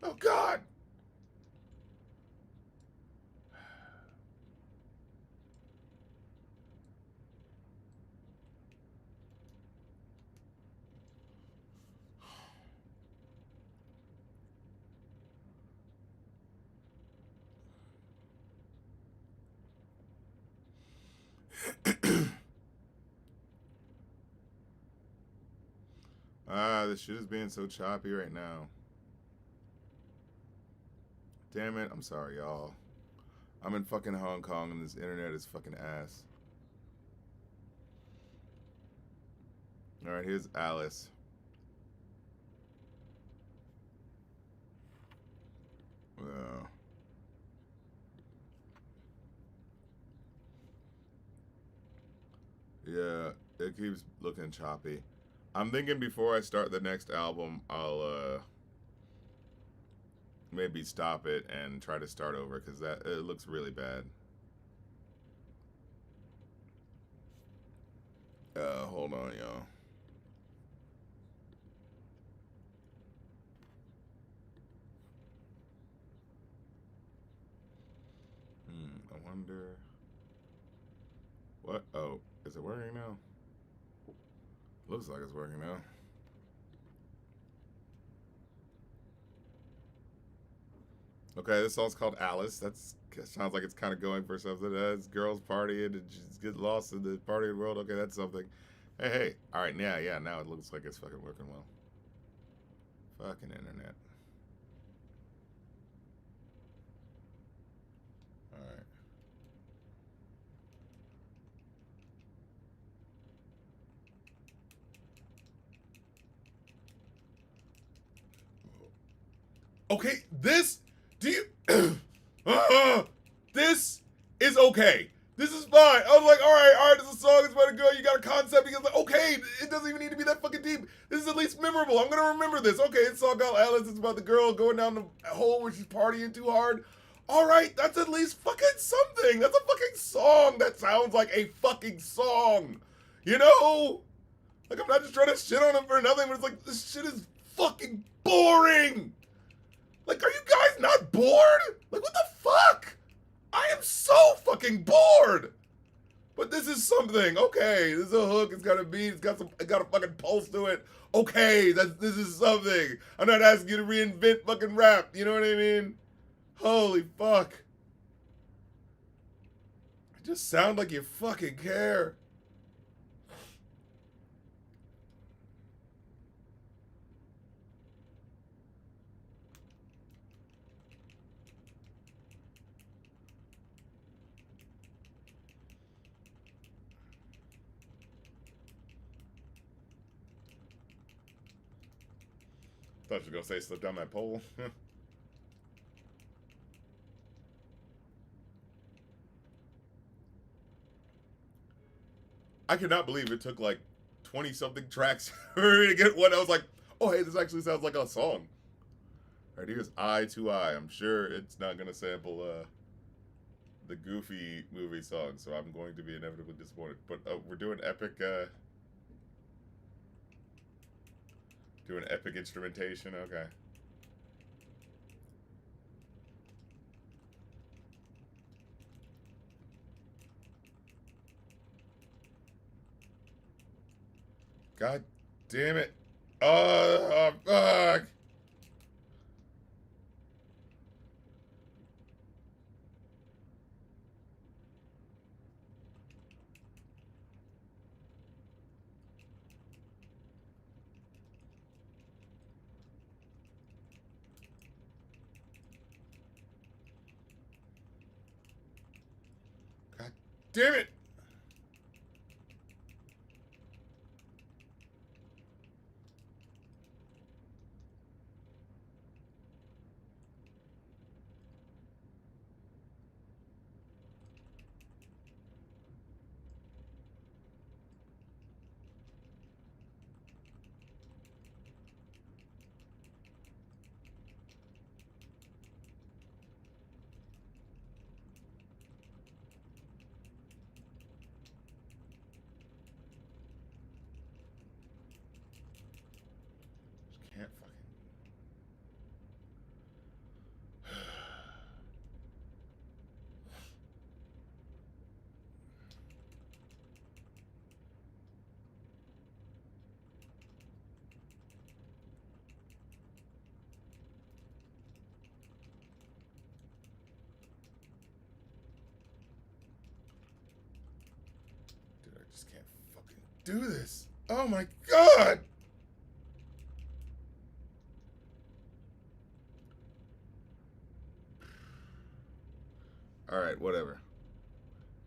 Speaker 1: Oh god! This shit is being so choppy right now. Damn it, I'm sorry, y'all. I'm in fucking Hong Kong and this internet is fucking ass. Alright, here's Alice. Well. Yeah, it keeps looking choppy. I'm thinking before I start the next album, I'll maybe stop it and try to start over because that it looks really bad. Hold on, y'all. I wonder. What? Oh, is it working now? Looks like it's working now. Okay, this song's called Alice. That's sounds like it's kind of going for something. It's girls partying and just get lost in the partying world. Okay, that's something. Hey, hey. All right, yeah. Now it looks like it's fucking working well. Fucking internet. All right. Okay, this. Do you? This is okay. This is fine. I was like, all right, this is a song. It's about a girl. You got a concept. Because like, okay, it doesn't even need to be that fucking deep. This is at least memorable. I'm gonna remember this. Okay, it's a song called Alice. It's about the girl going down the hole where she's partying too hard. All right, that's at least fucking something. That's a fucking song that sounds like a fucking song. You know? Like, I'm not just trying to shit on him for nothing, but it's like, this shit is fucking boring. Like, are you guys not bored? Like, what the fuck? I am so fucking bored. But this is something. Okay, this is a hook. It's got a beat. It got a fucking pulse to it. Okay, this is something. I'm not asking you to reinvent fucking rap. You know what I mean? Holy fuck. It just sound like you fucking care. Thought you were gonna say slip down my pole. I cannot believe it took like 20 something tracks for me to get one. I was like, oh hey, this actually sounds like a song. Alright, here's Eye to Eye. I'm sure it's not gonna sample the Goofy movie song, so I'm going to be inevitably disappointed. But we're doing epic instrumentation, okay. God damn it. Oh, fuck. God damn it. Just can't fucking. Dude, I just can't fucking do this. Oh my god! Alright, whatever.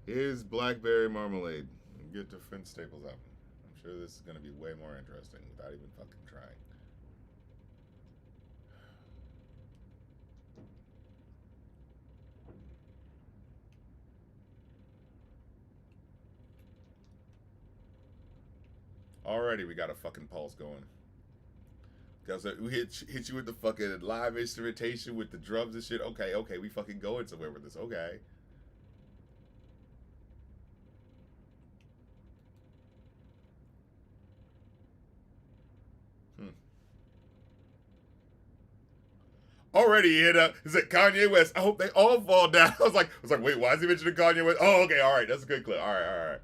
Speaker 1: Here's Blackberry Marmalade. Get to Vince Staples' album. I'm sure this is going to be way more interesting without even fucking trying. Already, we got a fucking pulse going. Cause we hit you with the fucking live instrumentation with the drums and shit. Okay, okay, we fucking going somewhere with this. Okay. Hmm. Already hit up. Is it Kanye West? I hope they all fall down. I was like, wait, why is he mentioning Kanye West? Oh, okay, all right, that's a good clip. All right, all right.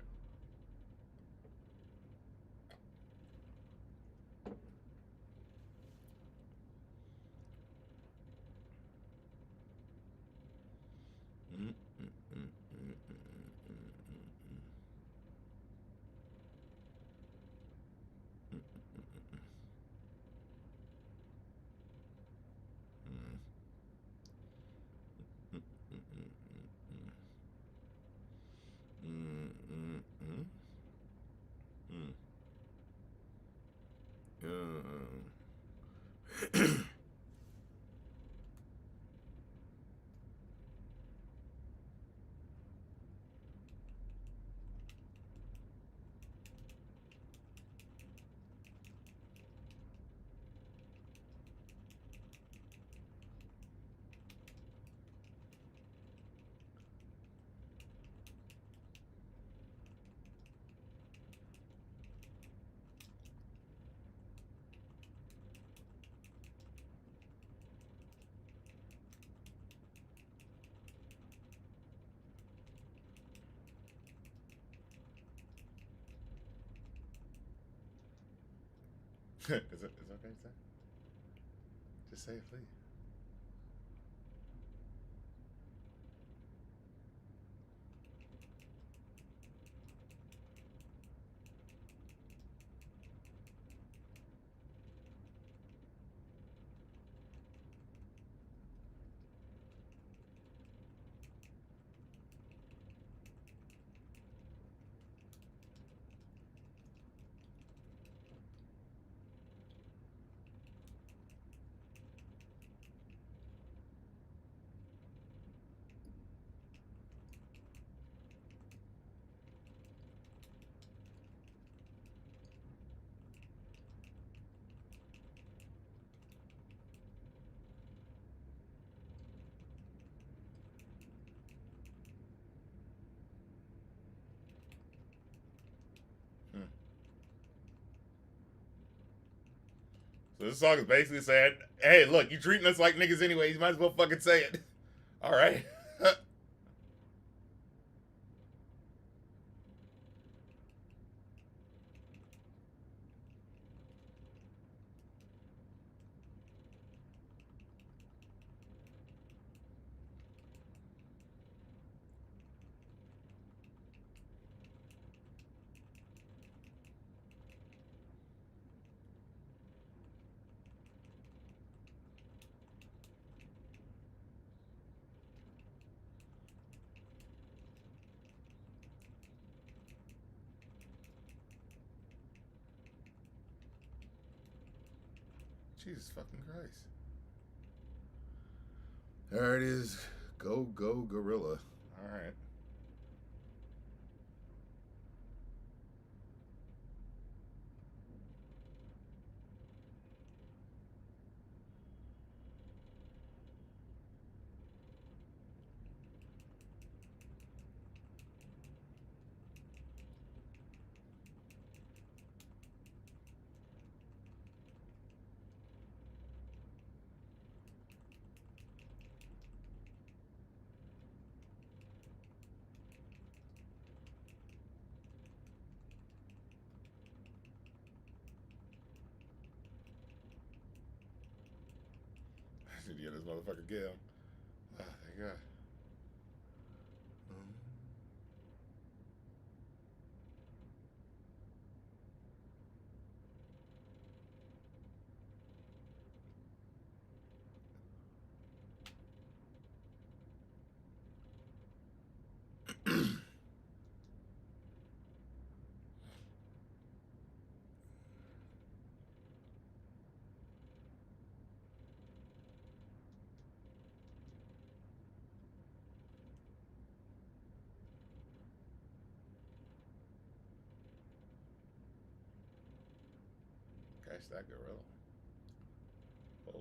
Speaker 1: Is it okay to say? Just say it, please. Hmm. So this song is basically saying, "Hey, look, you treating us like niggas anyway. You might as well fucking say it." All right. Jesus fucking Christ. There it is. Go, go, gorilla. All right. I should get this motherfucker Gil. Oh, thank God. Catch that gorilla. Oh.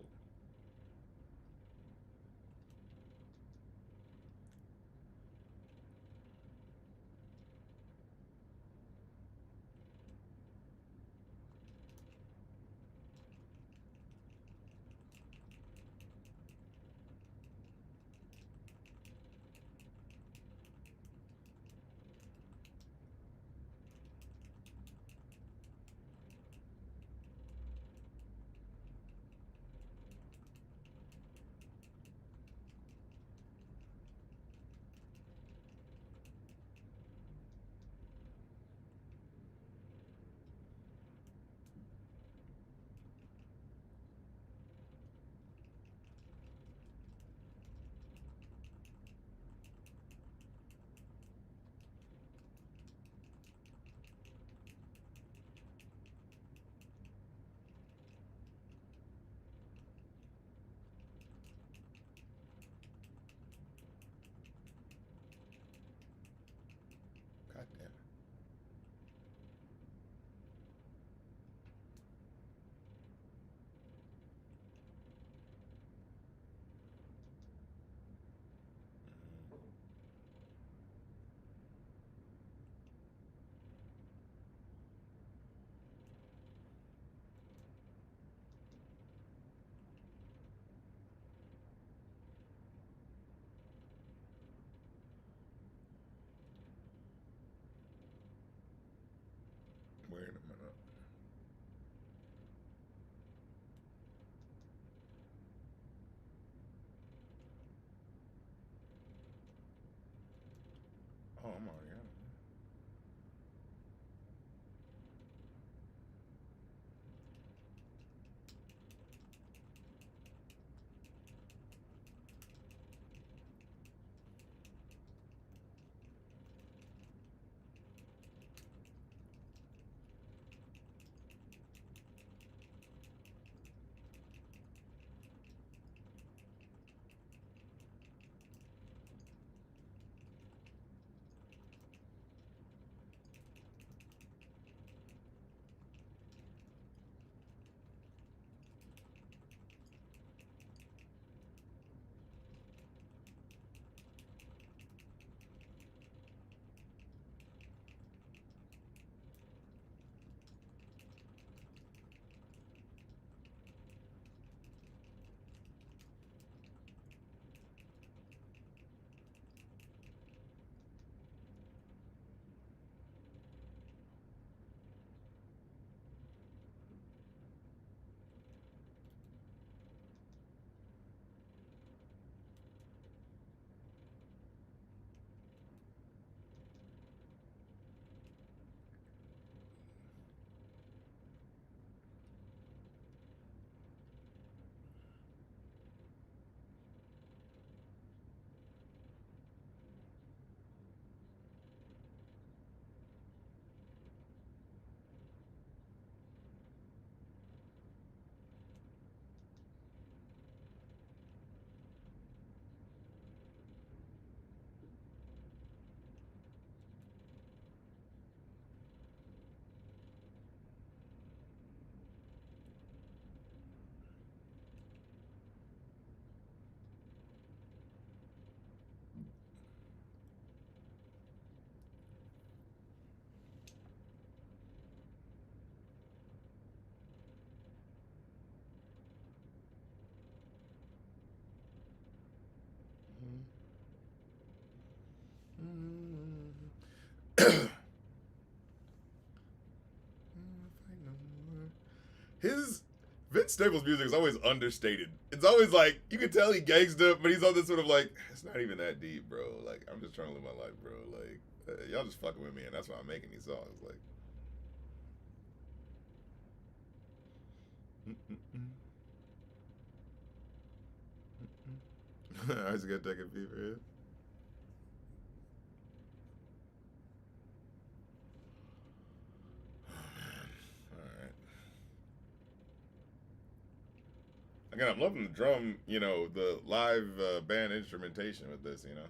Speaker 1: His Vince Staples' music is always understated. It's always like you can tell he gangsta, but he's on this sort of like it's not even that deep, bro. Like I'm just trying to live my life, bro. Like y'all just fucking with me, and that's why I'm making these songs. Like, I just gotta take a fever. Yeah. Oh man, all right. Again, I'm loving the drum. You know, the live band instrumentation with this. You know.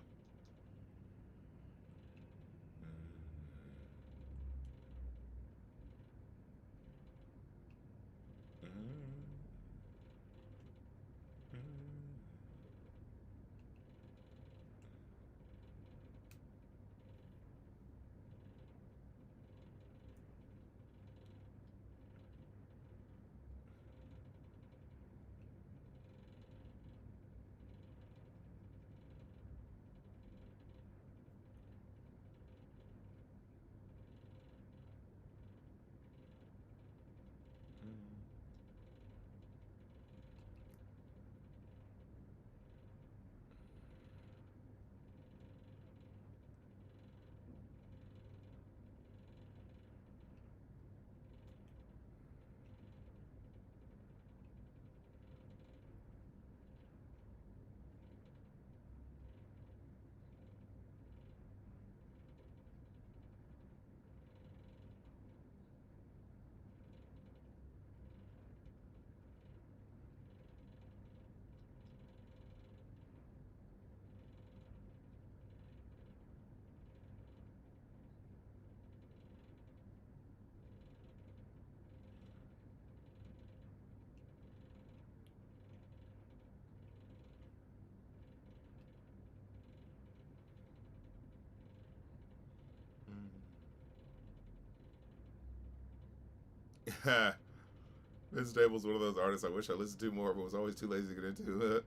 Speaker 1: Vince Staples, one of those artists I wish I listened to more, but was always too lazy to get into.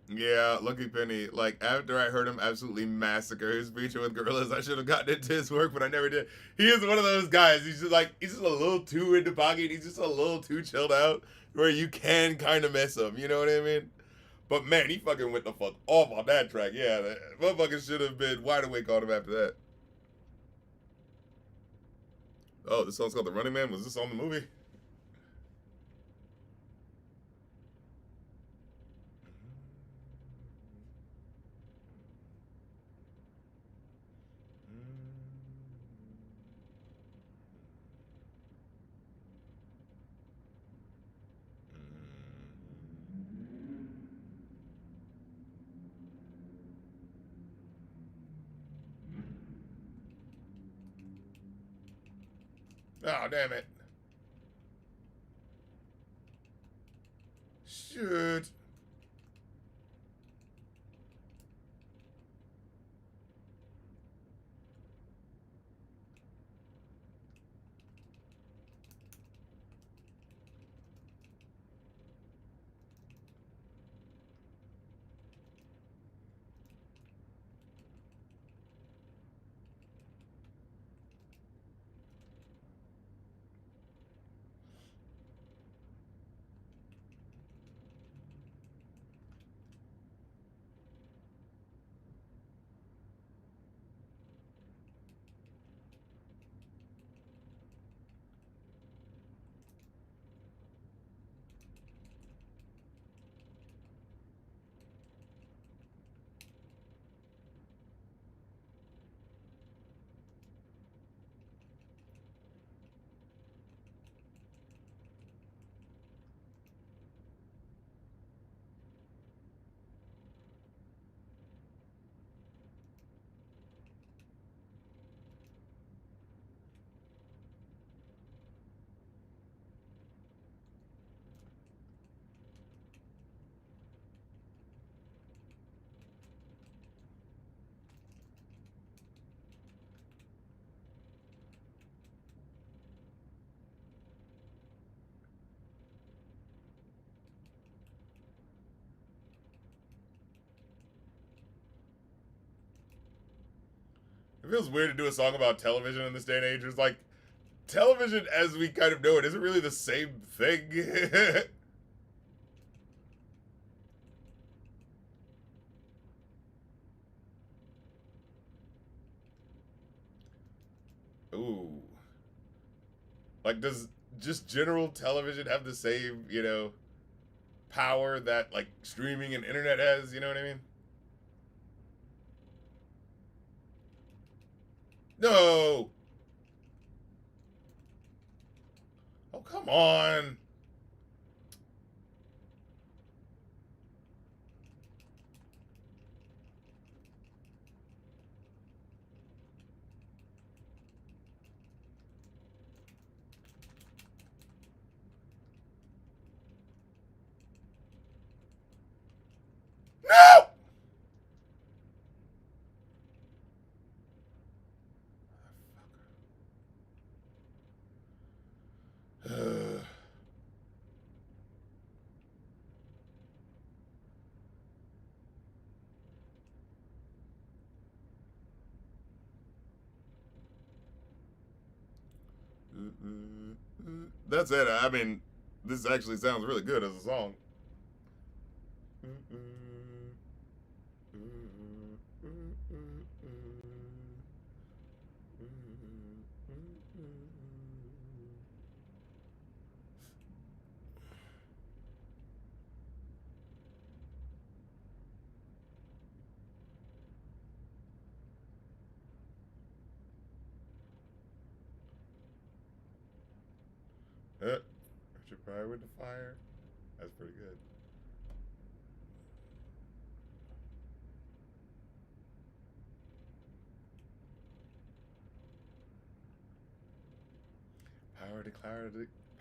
Speaker 1: Yeah, Lucky Penny. Like after I heard him absolutely massacre his feature with Gorillaz, I should have gotten into his work, but I never did. He is one of those guys. He's just a little too into pocket. He's just a little too chilled out, where you can kind of mess him. You know what I mean? But man, he fucking went the fuck off on that track. Yeah, that motherfucker should have been wide awake on him after that. Oh, this song's called The Running Man. Was this on the movie? Oh, damn it. Shit. feels weird to do a song about television in this day and age. It's like television as we kind of know it isn't really the same thing. Ooh. Like, does just general television have the same, power that, like, streaming and internet has? You know what I mean? No! Oh, come on. No! That's it. I mean, this actually sounds really good as a song. Richard Pryor with the fire. That's pretty good.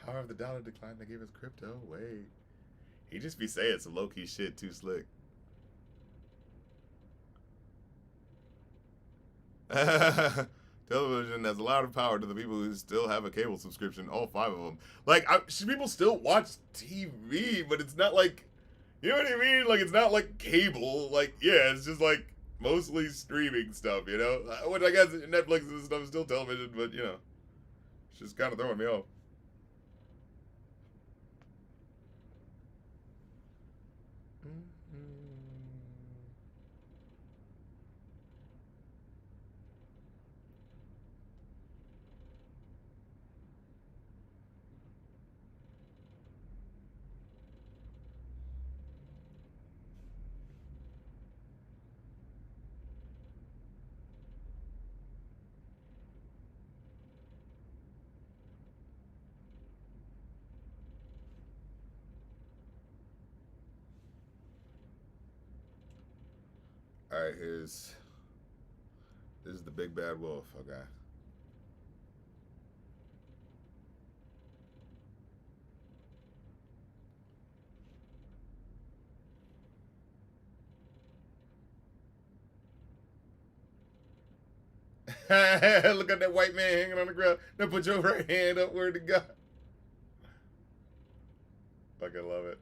Speaker 1: Power of the dollar declined. They gave us crypto. Wait, he just be saying some low key shit too slick. Television has a lot of power to the people who still have a cable subscription. All five of them. Like, people still watch TV, but it's not like, you know what I mean? Like, it's not like cable. Like, yeah, it's just like mostly streaming stuff. Which I guess Netflix and stuff is still television, but it's just kind of throwing me off. All right, this is the big bad wolf. Okay. Look at that white man hanging on the ground. Now put your right hand up where to go. Fucking love it.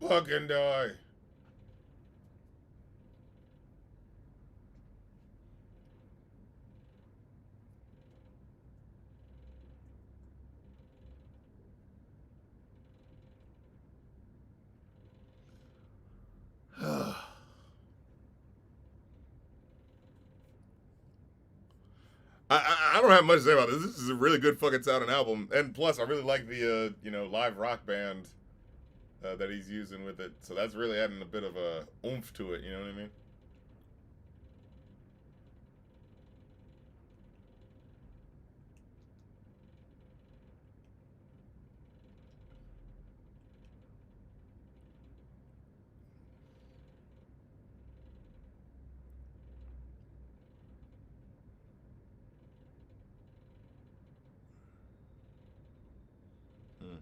Speaker 1: fucking die. I don't have much to say about this. This is a really good fucking sounding album, and plus I really like the live rock band that he's using with it. So that's really adding a bit of a oomph to it. You know what I mean? Hmm.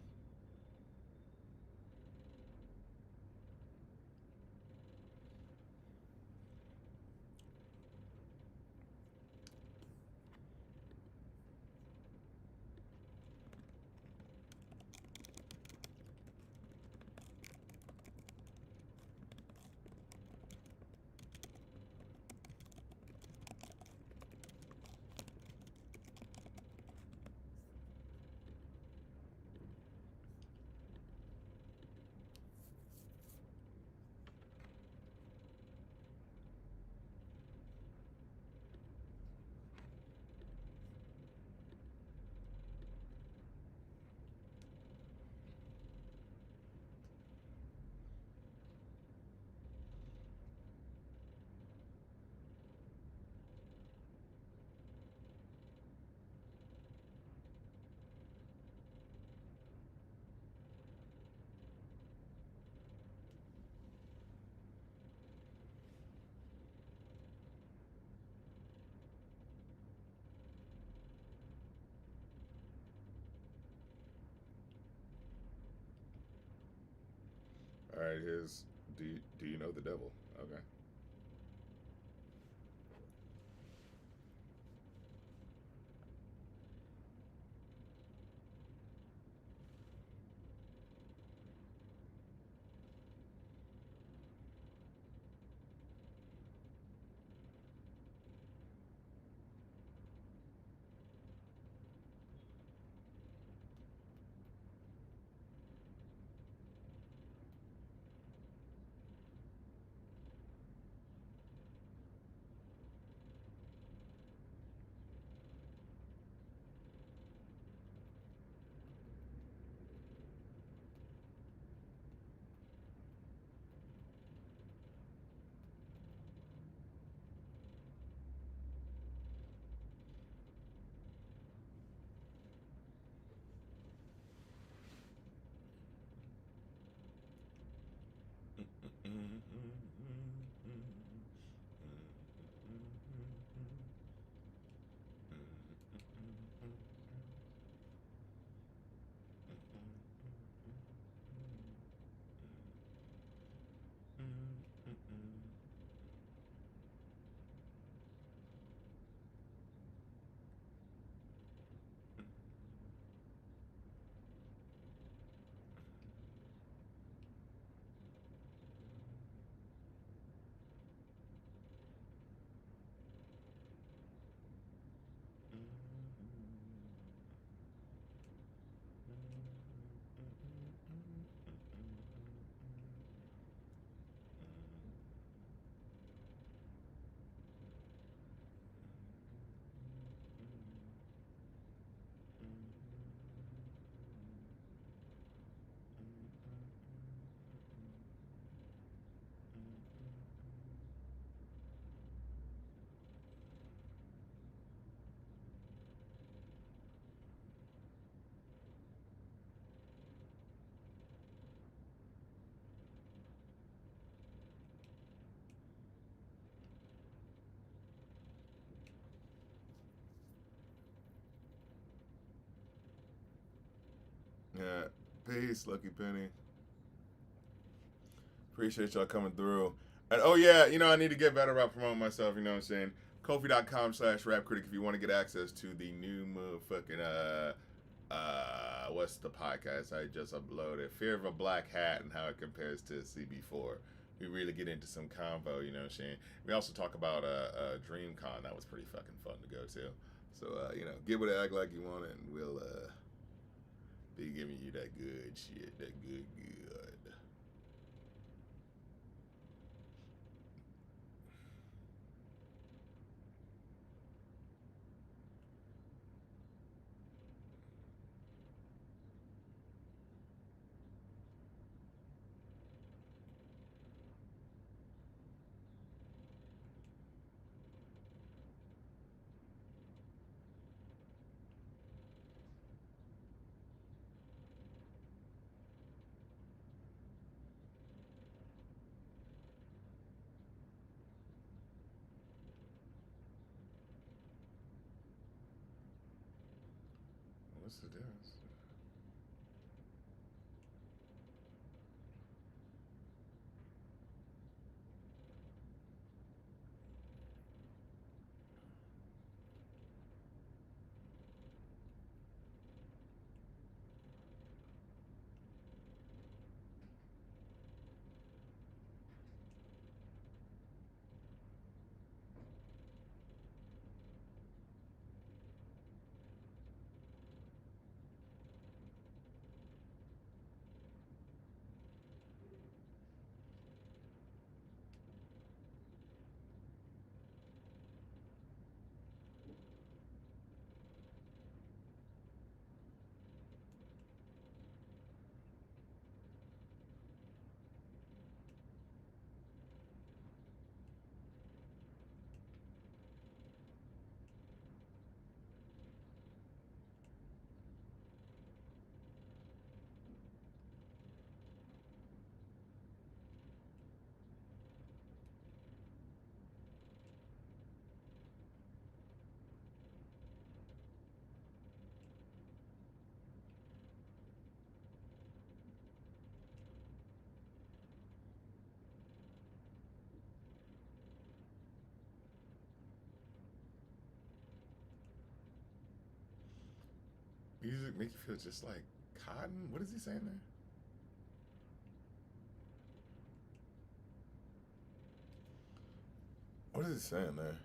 Speaker 1: All right, here's do you know the devil? Okay. Yeah. Peace, Lucky Penny. Appreciate y'all coming through. And oh yeah, I need to get better about promoting myself, you know what I'm saying? Kofi.com/rap critic if you want to get access to the new motherfucking what's the podcast I just uploaded? Fear of a Black Hat and how it compares to CB4. We really get into some convo, you know what I'm saying? We also talk about DreamCon. That was pretty fucking fun to go to. So, you know, give it a act like you want it, and we'll be giving you that good shit, that good. What's the difference? Music make you feel just like cotton? What is he saying there? What is he saying there?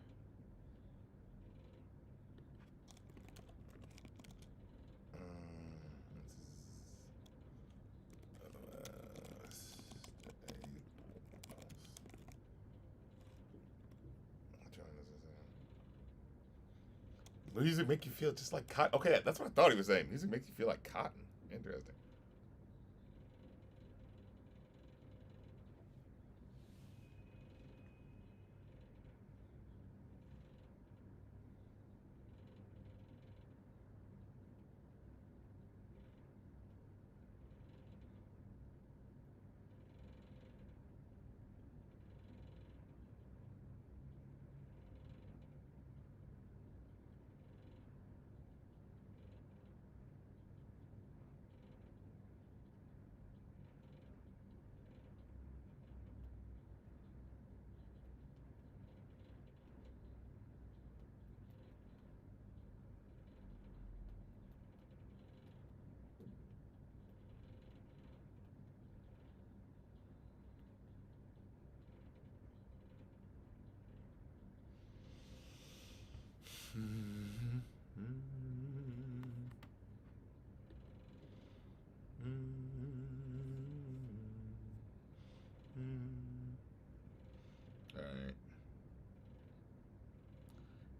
Speaker 1: Music make you feel just like cotton. Okay, that's what I thought he was saying. Music makes you feel like cotton. Interesting. All right.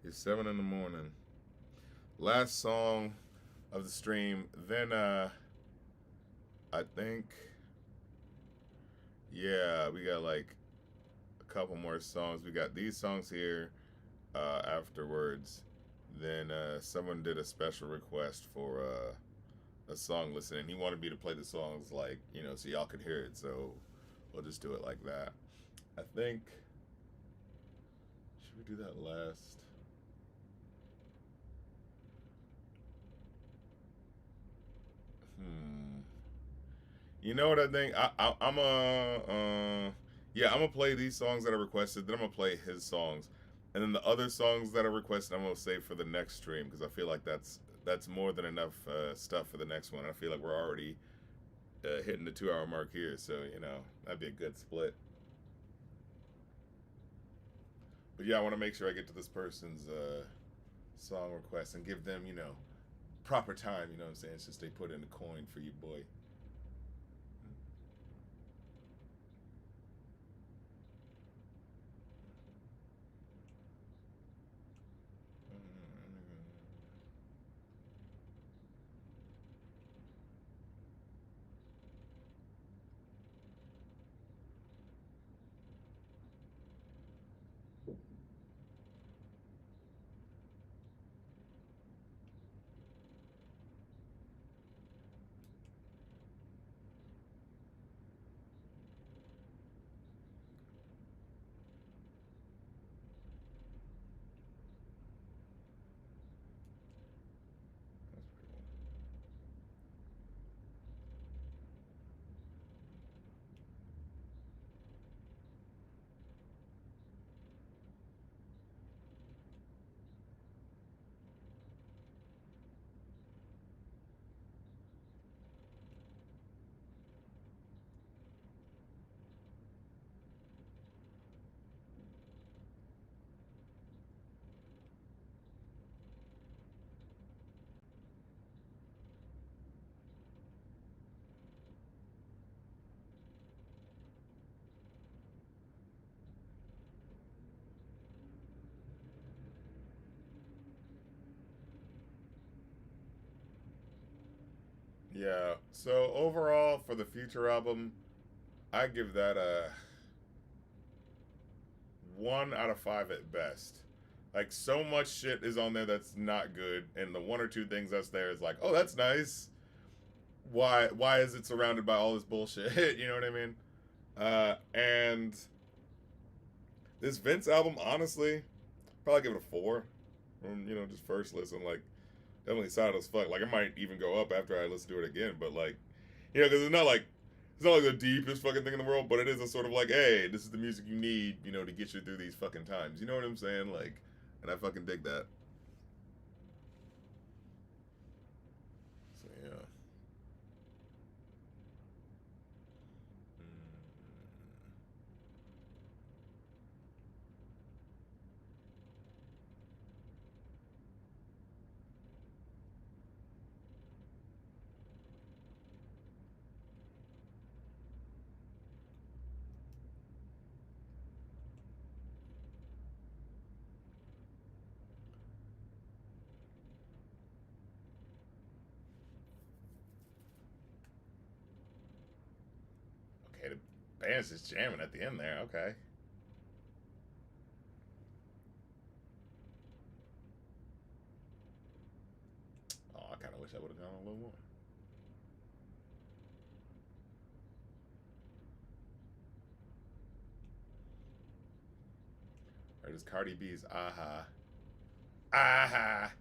Speaker 1: It's 7 in the morning. Last song of the stream. Then I think yeah, we got like a couple more songs. We got these songs here afterwards. Then someone did a special request for a song listening. He wanted me to play the songs like, you know, so y'all could hear it. So we'll just do it like that. I think should we do that last? Hmm. You know what I think? I'm a yeah, I'm gonna play these songs that I requested. Then I'm gonna play his songs, and then the other songs that I requested, I'm gonna save for the next stream because I feel like that's more than enough stuff for the next one. I feel like we're already hitting the 2 hour mark here, so that'd be a good split. But yeah, I want to make sure I get to this person's song request and give them, proper time. You know what I'm saying? Since they put in the coin for you, boy. Yeah. So overall, for the Future album, I give that a 1 out of 5 at best. Like, so much shit is on there that's not good, and the one or two things that's there is like, oh, that's nice. Why is it surrounded by all this bullshit? You know what I mean? And this Vince album, honestly, probably give it a 4. From, just first listen, like, definitely solid as fuck. Like, it might even go up after I listen to it again, but like, because it's not like the deepest fucking thing in the world, but it is a sort of like, hey, this is the music you need, to get you through these fucking times. You know what I'm saying? Like, and I fucking dig that. So yeah. Okay, the band's just jamming at the end there. Okay. Oh, I kind of wish I would have gone a little more. Or does Cardi B's Aha. Aha.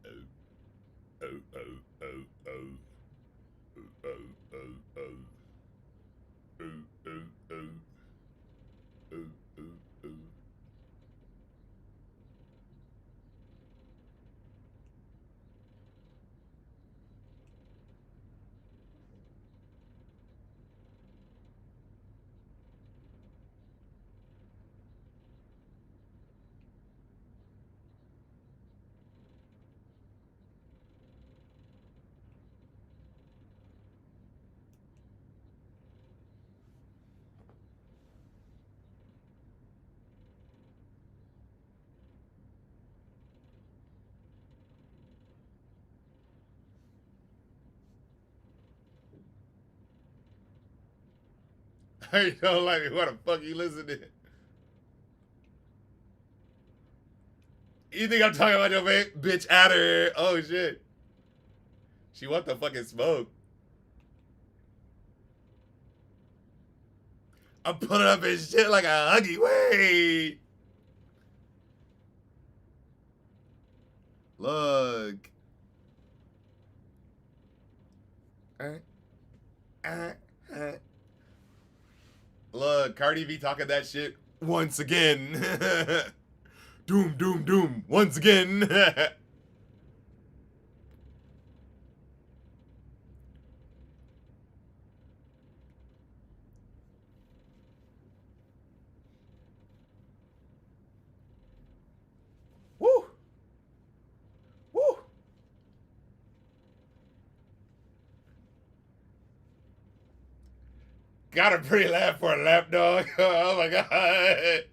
Speaker 1: Oh, oh, oh, oh, oh. Oh, oh, oh, oh. Oh, oh, oh. Oh, oh, oh. You don't like me? What the fuck you listen to? You think I'm talking about your bitch out of here? Oh shit. She want the fucking smoke. I'm putting up his shit like a huggy. Wait. Look. Uh, uh, uh. Look, Cardi B talking that shit once again. Doom, doom, doom. Once again. Woo! Woo! Got a pretty laugh for a lap dog. Oh my god.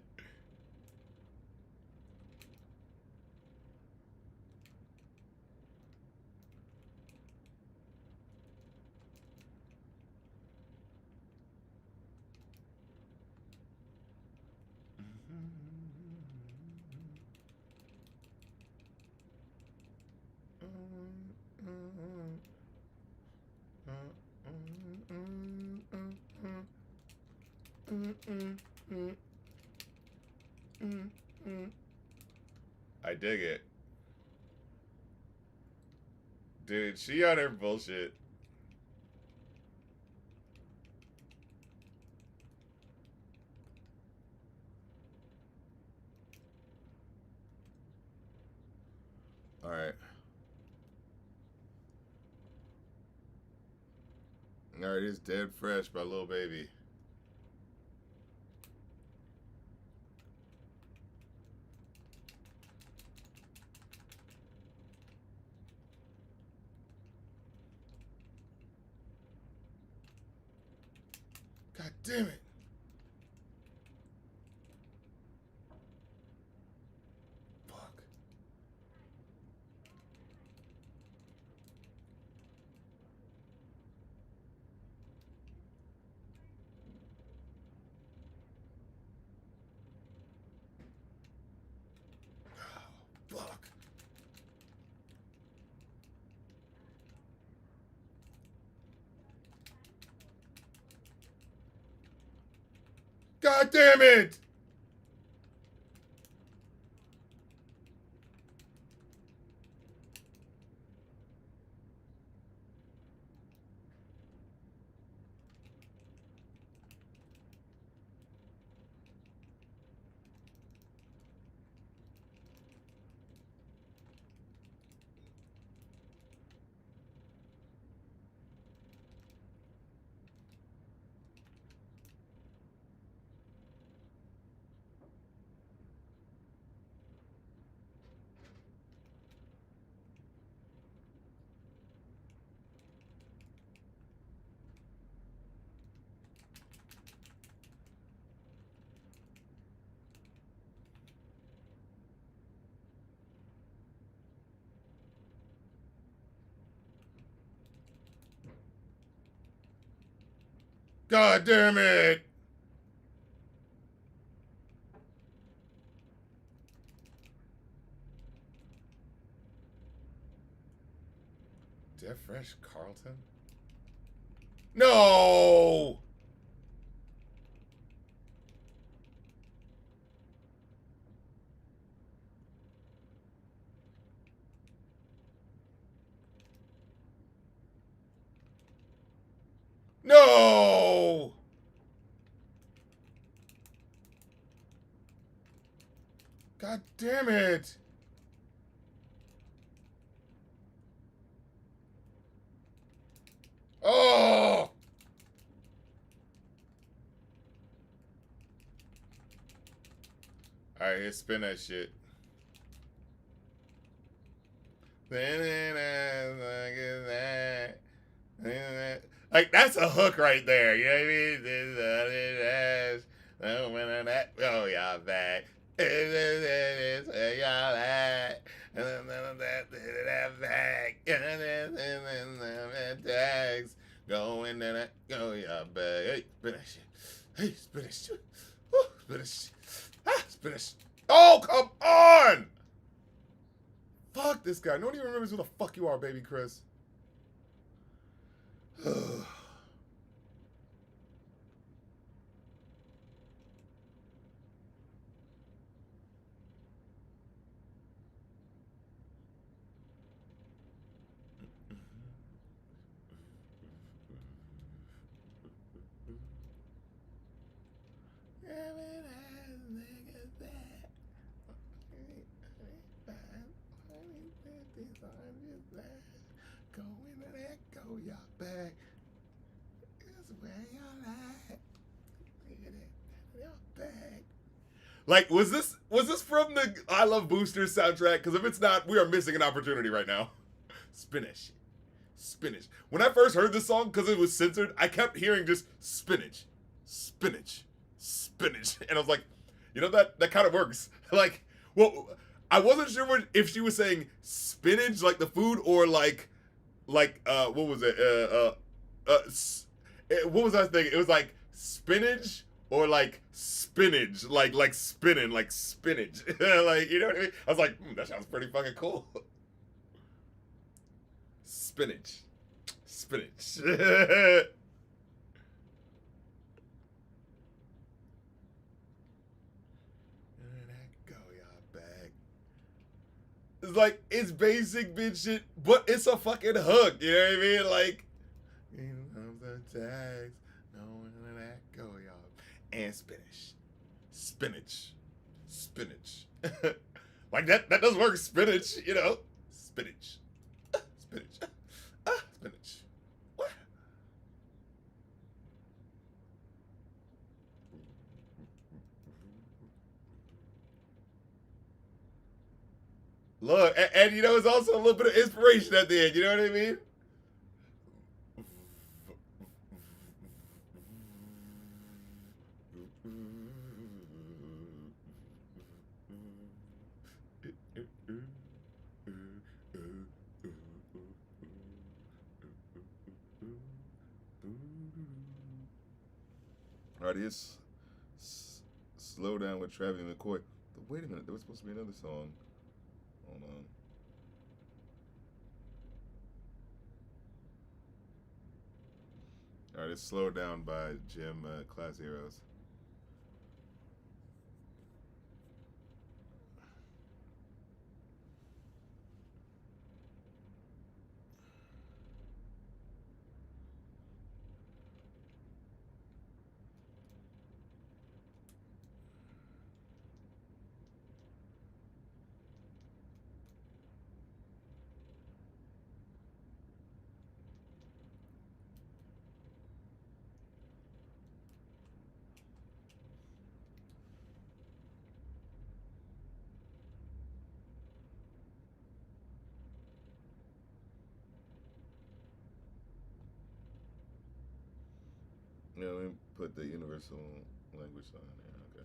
Speaker 1: I dig it. Dude, she on her bullshit. Alright. Alright, it's Dead Fresh by Lil Baby. God damn it. Fuck. Oh, fuck. God damn it! God damn it! Dead Fresh Carlton? No! No! God damn it! Oh! Alright, let's spin that shit. Like, that's a hook right there. You know what I mean? Oh, yeah, back. Tags going in that. Oh, yeah, back. Hey, spin that shit. Hey, spin that shit. Spin that shit. Ah, spin that shit. Oh, come on! Fuck this guy. Nobody remembers who the fuck you are, baby Chris. go, y'all back. It's where y'all at. Look at it. Y'all back. Like, was this from the I Love Boosters soundtrack? Because if it's not, we are missing an opportunity right now. Spinach. Spinach. When I first heard this song, because it was censored, I kept hearing just spinach. Spinach. Spinach. And I was like, you know, that kind of works. Like, well, I wasn't sure if she was saying spinach, like the food, or like, what was it? What was I thinking? It was like spinach or like spinach, like spinning, like spinach. Like, you know what I mean? I was like, that sounds pretty fucking cool. Spinach. Spinach. Go, y'all back. It's like, it's basic bitch shit, but it's a fucking hook. You know what I mean? Like, tags, no one that go, y'all. And spinach. Spinach. Spinach. Like, that does work. Spinach, you know? Spinach. Spinach. Spinach. What? Look, and you know, it's also a little bit of inspiration at the end. You know what I mean? Alright, it's Slow Down with Travis McCoy. But wait a minute, there was supposed to be another song. Hold on. Alright, it's Slow Down by Jim Class Heroes. Yeah, let me put the universal language on there. Okay.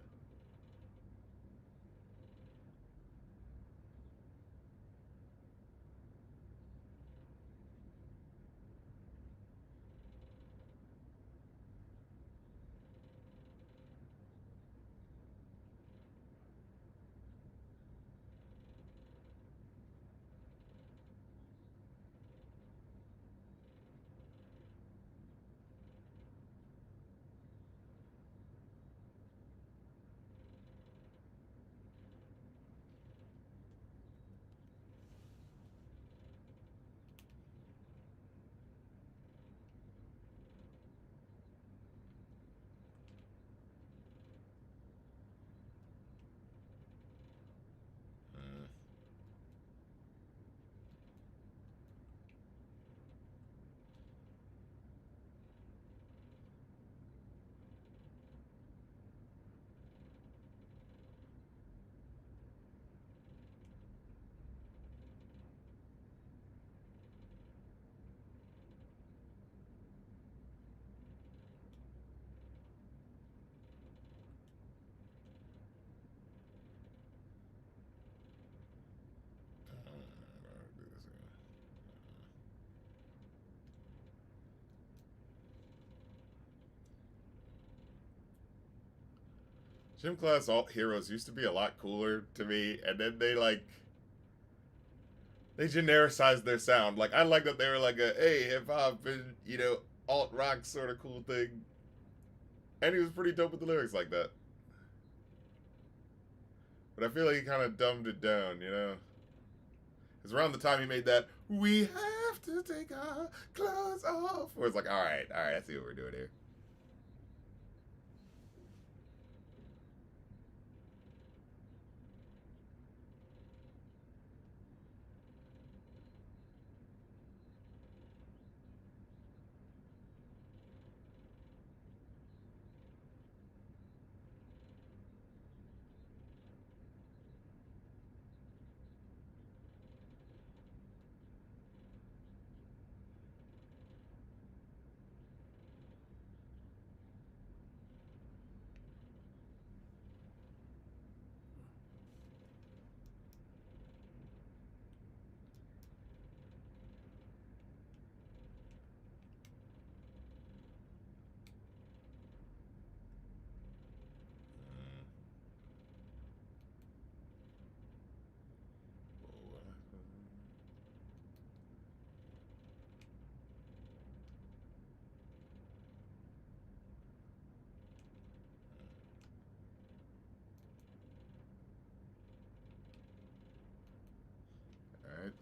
Speaker 1: Gym Class Alt Heroes used to be a lot cooler to me, and then they genericized their sound. Like, I like that they were like a hey hip hop and alt rock sort of cool thing, and he was pretty dope with the lyrics like that. But I feel like he kind of dumbed it down, you know. It's around the time he made that "We have to take our clothes off," where it's like, all right, I see what we're doing here.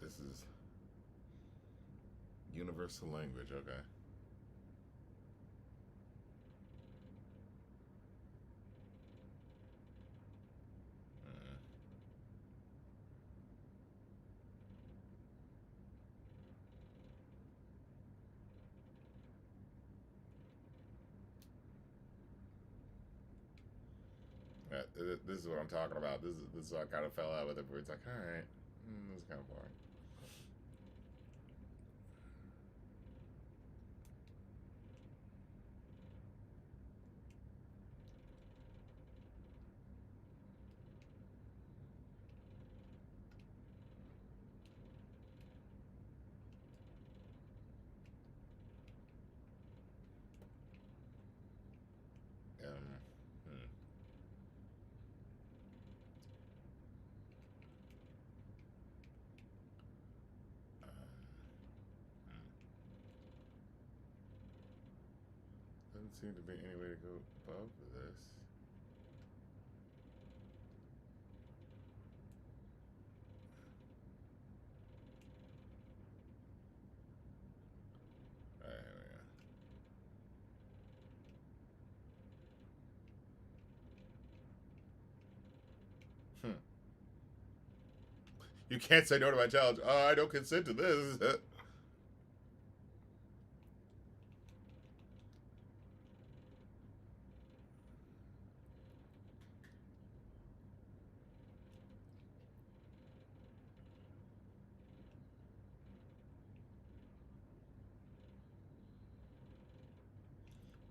Speaker 1: right. This is universal language. Okay. Yeah, this is what I'm talking about. This is what I kind of fell out with it, where it's like, all right, this is kind of boring. Hmm. Doesn't seem to be any way to go above this. All right, here we go. You can't say no to my challenge. Oh, I don't consent to this.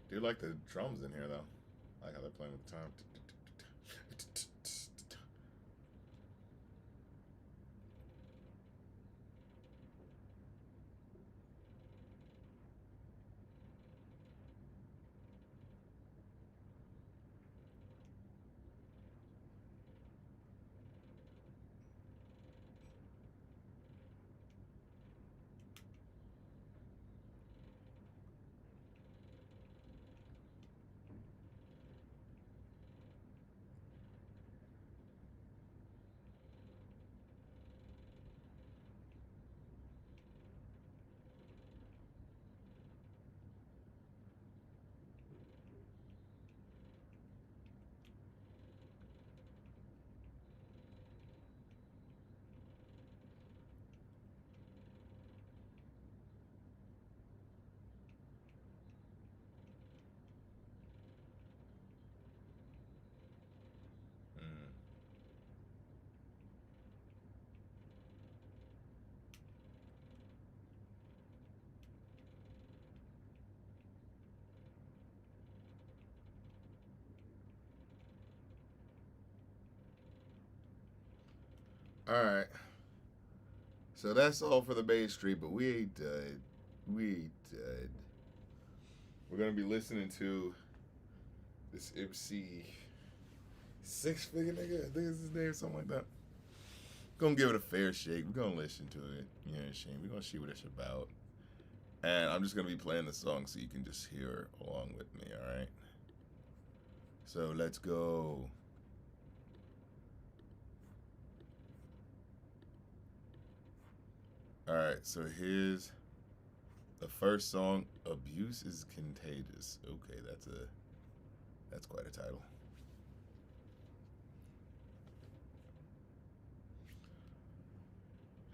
Speaker 1: Do you like the drums in here though? I like how they're playing with the time. All right. So that's all for the Bay Street, but we ain't done. We ain't done. We're gonna be listening to this MC Six Figure nigga. I think it's his name, something like that. Gonna give it a fair shake. We're gonna listen to it. You know what I'm saying? We're gonna see what it's about. And I'm just gonna be playing the song so you can just hear along with me, alright? So let's go. Alright, so here's the first song. Abuse is Contagious. Okay, that's quite a title.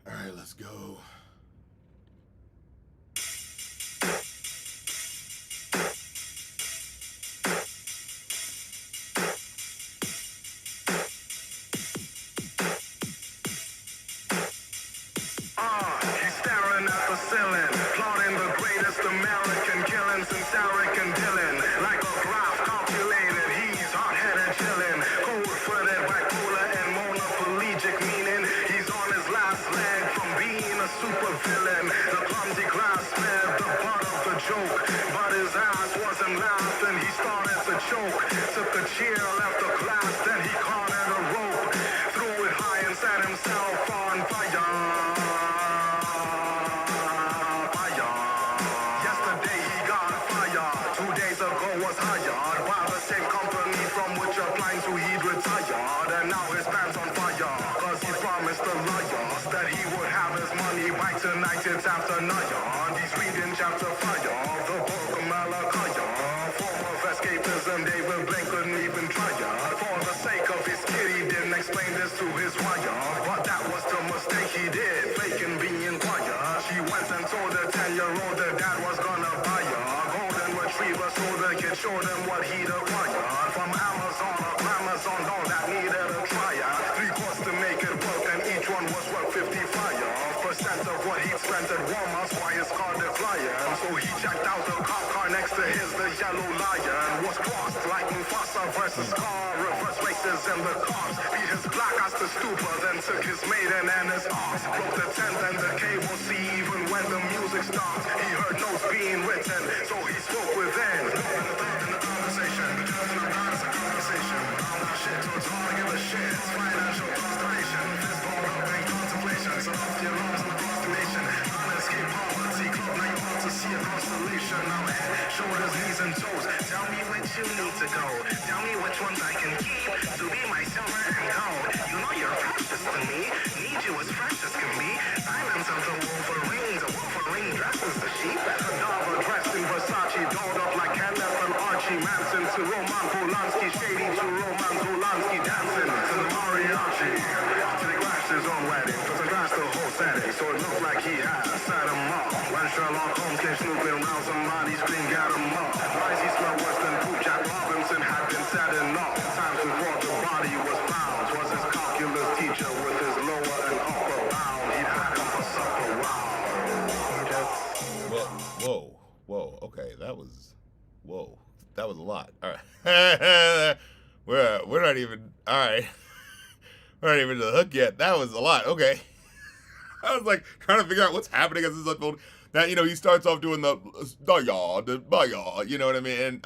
Speaker 1: Alright, let's go.
Speaker 2: And now his pants on fire, cause he promised the liars that he would have his tonight it's after Naya. He's reading chapter 5 of the book of Malachi. Form of escapism, David Blaine couldn't even try ya. For the sake of his kid, he didn't explain this to his wire. But that was the mistake he did, faking being quiet. She went and told her 10-year-old that dad was gonna buy her golden retriever, so the kid showed him what he'd acquired. From Amazon or Amazon, all that needed a trial. 3 courts to make it work, and each one was worth 55% of what he'd spent at Walmart's why his car declined. So he checked out the cop car next to his, the yellow lion. Was crossed like Mufasa versus Scar. Reverse racism, the cops beat his black ass to stupor, then took his maiden and his arms. Broke the tent and the cable see even when the music stopped. He heard notes being written, so he spoke within. In the conversation, the judge and the God is a conversation. I'm not shit, so it's hard to give a shit. It's financial constellation. Fist ball up in contemplation. So off your lungs and across the nation. Unescape poverty club, now you want to see a constellation. I'm head, shoulders, knees and toes. Tell me which you need to go. Tell me which ones I can keep to be my silver and gold. You know you're precious to me. Need you as fresh as can be. Silence of the Wolverines. A Wolverine dresses the sheep. A Dava dressed in Versace. Dolled up like Kenneth and Archie Manson. To Roman Polanski, shady to Roman Polanski dancing. To the mariachi. To the crashed his own wedding. To the crashed the whole setting. So it looked like he had set him up. When Sherlock Holmes came snooping around, somebody's scream got him up. Why does he smell worse than poop? Jack Robinson had been setting up. Times before the body was found. Was his calculus teacher with his lower and upper bound. He'd had him for supper.
Speaker 1: Whoa, okay, that was a lot. All right, we're not even all right. We're not even to the hook yet. That was a lot. Okay, I was like trying to figure out what's happening as this unfolded. Now he starts off doing the you know what I mean, and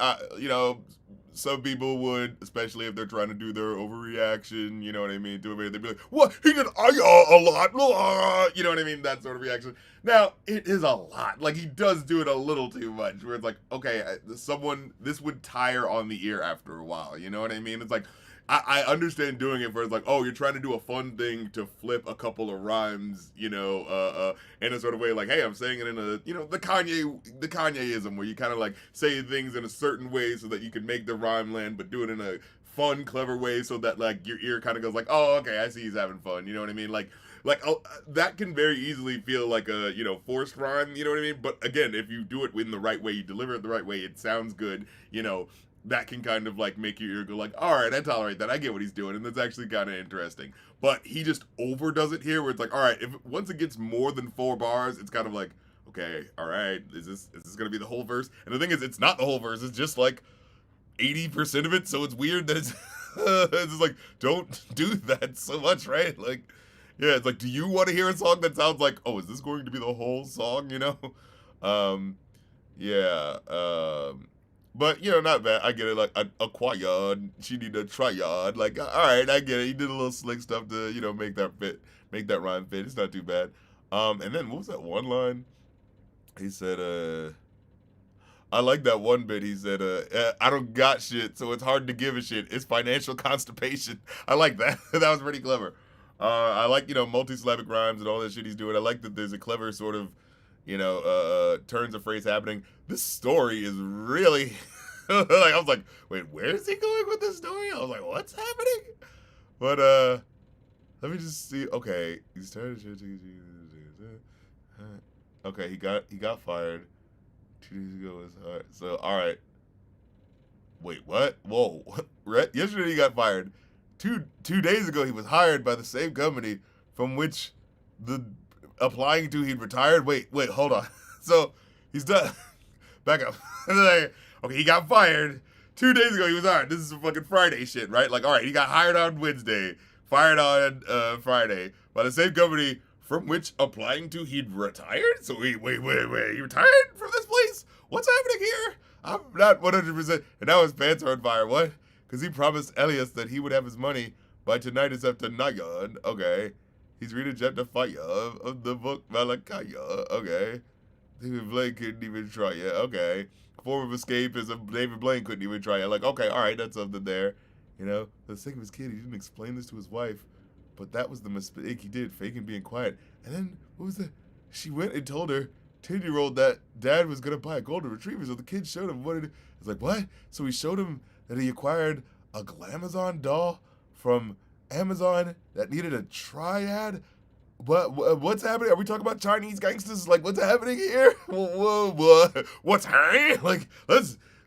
Speaker 1: some people would, especially if they're trying to do their overreaction, you know what I mean, to it, they'd be like, what? He did a lot, you know what I mean, that sort of reaction. Now, it is a lot. Like, he does do it a little too much, where it's like, okay, this would tire on the ear after a while, you know what I mean? It's like, I understand doing it where it's like, oh, you're trying to do a fun thing to flip a couple of rhymes, in a sort of way like, hey, I'm saying it in a, the Kanyeism where you kind of like say things in a certain way so that you can make the rhyme land, but do it in a fun, clever way so that like your ear kind of goes like, oh, okay, I see he's having fun, you know what I mean? Like that can very easily feel like a, forced rhyme, you know what I mean? But again, if you do it in the right way, you deliver it the right way, it sounds good, that can kind of like make your ear go like, all right, I tolerate that. I get what he's doing, and that's actually kind of interesting. But he just overdoes it here, where it's like, all right, once it gets more than 4 bars, it's kind of like, okay, all right, is this gonna be the whole verse? And the thing is, it's not the whole verse. It's just like 80% of it. So it's weird that it's it's just like, don't do that so much, right? Like, yeah, it's like, do you want to hear a song that sounds like, oh, is this going to be the whole song? Yeah. But, not bad. I get it. Like, a quad, she need a triad. Like, all right, I get it. He did a little slick stuff to, make that rhyme fit. It's not too bad. And then, what was that one line? He said, I like that one bit. He said, I don't got shit, so it's hard to give a shit. It's financial constipation. I like that. That was pretty clever. I like, multi-syllabic rhymes and all that shit he's doing. I like that there's a clever sort of, turns of phrase happening. This story is really like, I was like, wait, where is he going with this story? I was like, what's happening? But let me just see. Okay, he started. Okay, he got fired 2 days ago. Was hard. So all right. Wait, what? Whoa! Yesterday he got fired. Two days ago he was hired by the same company from which the applying to he'd retired. Wait, hold on. So he's done. Back up. Okay, he got fired 2 days ago. He was hired. This is some fucking Friday shit, right? Like, all right, he got hired on Wednesday, fired on Friday by the same company from which applying to he'd retired. So wait, he retired from this place? What's happening here? I'm not 100%. And now his pants are on fire. What? Because he promised Elias that he would have his money by tonight is after Nayan. Okay. He's reading chapter 5 of the book Malachi. Okay. David Blaine couldn't even try it. Okay. Form of escapism, David Blaine couldn't even try it. Like, okay, all right, that's something there. For the sake of his kid, he didn't explain this to his wife, but that was the mistake he did, faking being quiet. And then, what was the she went and told her 10-year-old that dad was gonna buy a golden retriever. So the kid showed him what it. It's like, what? So he showed him that he acquired a Glamazon doll from Amazon that needed a triad. What's happening? Are we talking about Chinese gangsters? Like, what's happening here? What's happening? Like,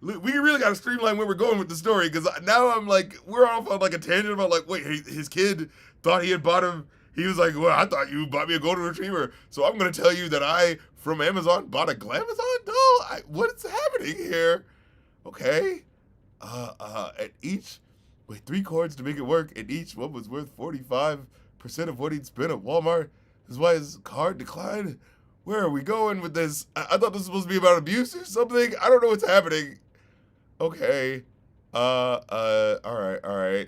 Speaker 1: we really got to streamline where we're going with the story, because now I'm like, we're off on like a tangent about like, wait, his kid thought he had bought him. He was like, well, I thought you bought me a golden retriever, so I'm gonna tell you that I, from Amazon, bought a Glamazon doll. What's happening here? Okay, at each, with 3 cords to make it work, and each one was worth 45% of what he'd spent at Walmart. That's why his card declined. Where are we going with this? I thought this was supposed to be about abuse or something. I don't know what's happening. Okay. All right.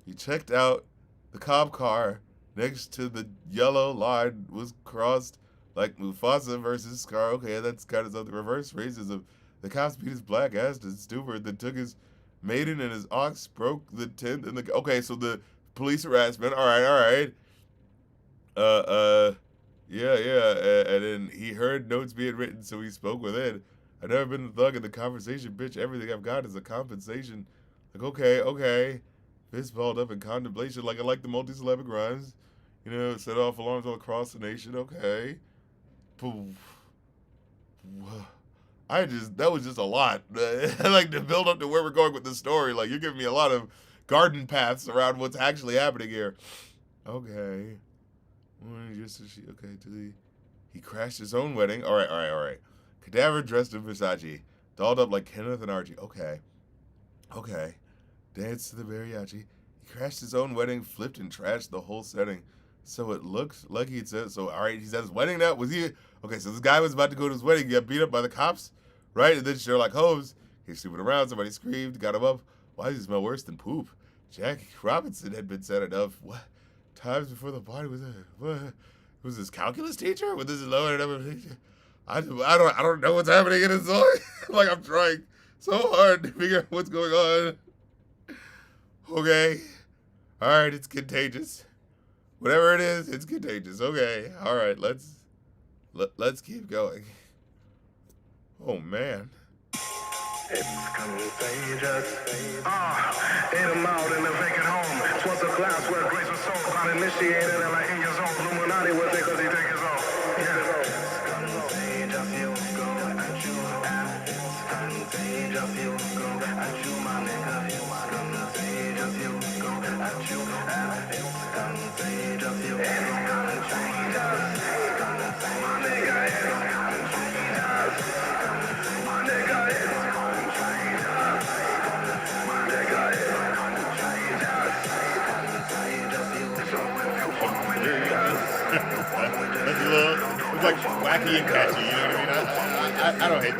Speaker 1: He checked out the cop car next to the yellow line was crossed like Mufasa versus Scar. Okay, that's kind of something. Reverse racism. The cops beat his black ass to stupor, then took his maiden and his ox, broke the tent and the. Okay, so the police harassment. All right. Yeah. And then he heard notes being written, so he spoke within. I've never been a thug in the conversation, bitch. Everything I've got is a compensation. Like, okay. Fist balled up in contemplation. Like, I like the multi-syllabic rhymes. You know, set off alarms all across the nation. Okay. That was just a lot. Like, to build up to where we're going with this story. Like, you're giving me a lot of garden paths around what's actually happening here. Okay. He crashed his own wedding. All right. Cadaver dressed in Versace, dolled up like Kenneth and Archie. Okay. Danced to the mariachi. He crashed his own wedding, flipped and trashed the whole setting. So it looks like he'd said. So all right, he's at his wedding now. Was he? Okay, so this guy was about to go to his wedding. He got beat up by the cops, right? And then Sherlock Holmes, he's sleeping around. Somebody screamed, got him up. Why does he smell worse than poop? Jackie Robinson had been sad enough. What? Times before the body was there. What? Was this calculus teacher? Was this lower number teacher? I don't know what's happening in his story. Like, I'm trying so hard to figure out what's going on. Okay. All right, it's contagious. Whatever it is, it's contagious. Okay. All right, let's keep going. Oh man.
Speaker 2: It's contagious. Ate him out in a vacant home. Twas a class where grace was sold. Uninitiated and like 8 years old. Illuminati was there cause he take his own. Yeah. It's contagious. You go and you and it's contagious. You go and you, my nigga. It's contagious. You go and you and it's contagious. You go and contagious. My nigga, it's contagious. My nigga, it's
Speaker 1: It's like wacky and catchy, you know what I mean? I don't hate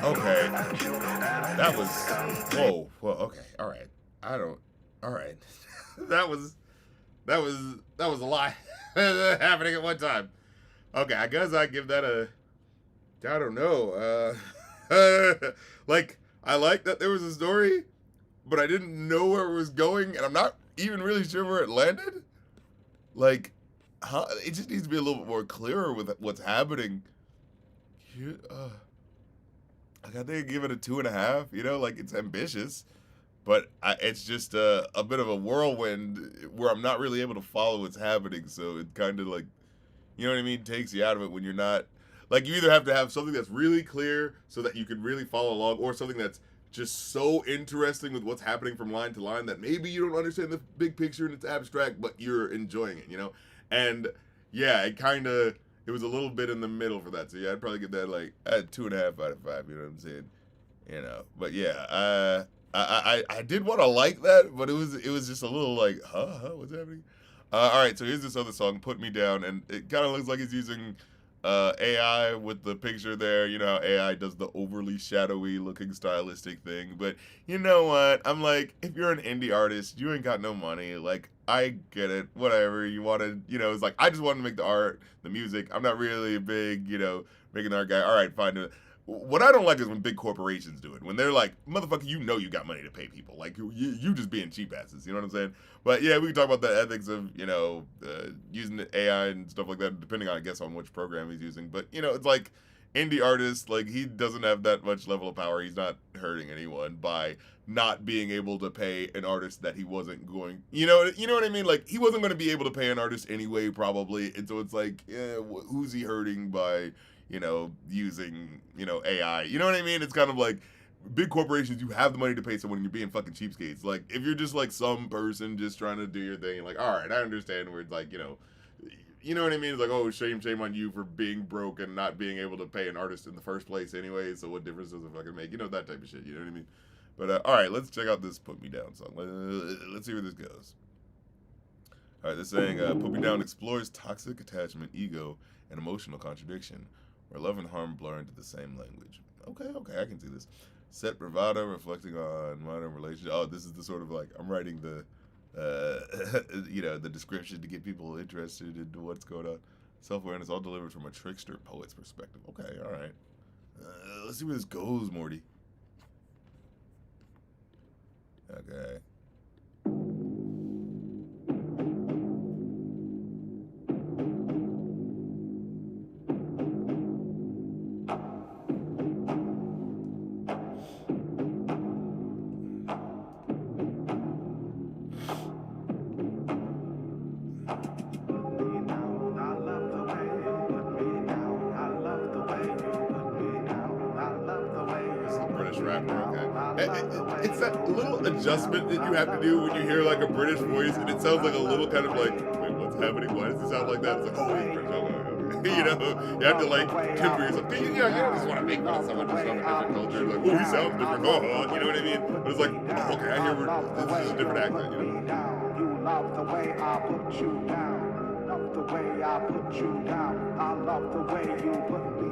Speaker 1: Okay. That was, whoa, okay, all right. All right. that was a lot happening at one time. Okay, I guess I give that I don't know. Like, I like that there was a story, but I didn't know where it was going, and I'm not even really sure where it landed. Like, it just needs to be a little bit more clearer with what's happening. Like, I think I give it a 2.5. You know, like, it's ambitious, but it's just a bit of a whirlwind where I'm not really able to follow what's happening. So it kind of like you know what I mean, takes you out of it when you're not, like, you either have to have something that's really clear so that you can really follow along, or something that's just so interesting with what's happening from line to line that maybe you don't understand the big picture and it's abstract, but you're enjoying it, you know? And yeah, it was a little bit in the middle for that. So yeah, I'd probably get that like at 2.5 out of 5, you know what I'm saying? You know, but yeah, I did want to like that, but it was just a little like, what's happening? All right, so here's this other song, "Put Me Down," and it kind of looks like he's using AI with the picture there. You know how AI does the overly shadowy looking stylistic thing. But you know what? I'm like, if you're an indie artist, you ain't got no money. Like, I get it. Whatever you want to, you know, it's like I just want to make the art, the music. I'm not really a big, you know, making the art guy. All right, fine. What I don't like is when big corporations do it. When they're like, motherfucker, you know you got money to pay people. Like, you just being cheap asses. You know what I'm saying? But yeah, we can talk about the ethics of, you know, using the AI and stuff like that, depending on, I guess, on which program he's using. But, you know, it's like indie artists, like, he doesn't have that much level of power. He's not hurting anyone by not being able to pay an artist that he wasn't going, you know what I mean? Like, he wasn't going to be able to pay an artist anyway, probably. And so it's like, yeah, who's he hurting by, you know, using, you know, AI. You know what I mean? It's kind of like big corporations, you have the money to pay someone and you're being fucking cheapskates. Like, if you're just like some person just trying to do your thing, like, all right, I understand where it's like, you know what I mean? It's like, oh, shame on you for being broke and not being able to pay an artist in the first place anyway, so what difference does it fucking make? You know, that type of shit, you know what I mean? But, all right, let's check out this "Put Me Down" song. Let's see where this goes. All right, this saying, "Put Me Down" explores toxic attachment, ego, and emotional contradiction, where love and harm blur into the same language. Okay, I can see this. Set bravado, reflecting on modern relationships. Oh, this is the sort of like, I'm writing the, you know, the description to get people interested in what's going on. Self-awareness, all delivered from a trickster poet's perspective. Okay, all right. Let's see where this goes, Morty. Okay. It's that little adjustment that you have to do when you hear like a British voice, and it sounds like a little kind of like, wait, what's happening? Why does it sound like that? It's like, oh, he's British. You know, you have to like temper yourself. You don't just want to make fun of someone just from a different culture. Like, oh, he sounds different. You know what I mean? But it's like, oh, okay, I hear this is a different accent. You know.
Speaker 3: You love the way I put you down. Love the way I put you down. I love the way you put me.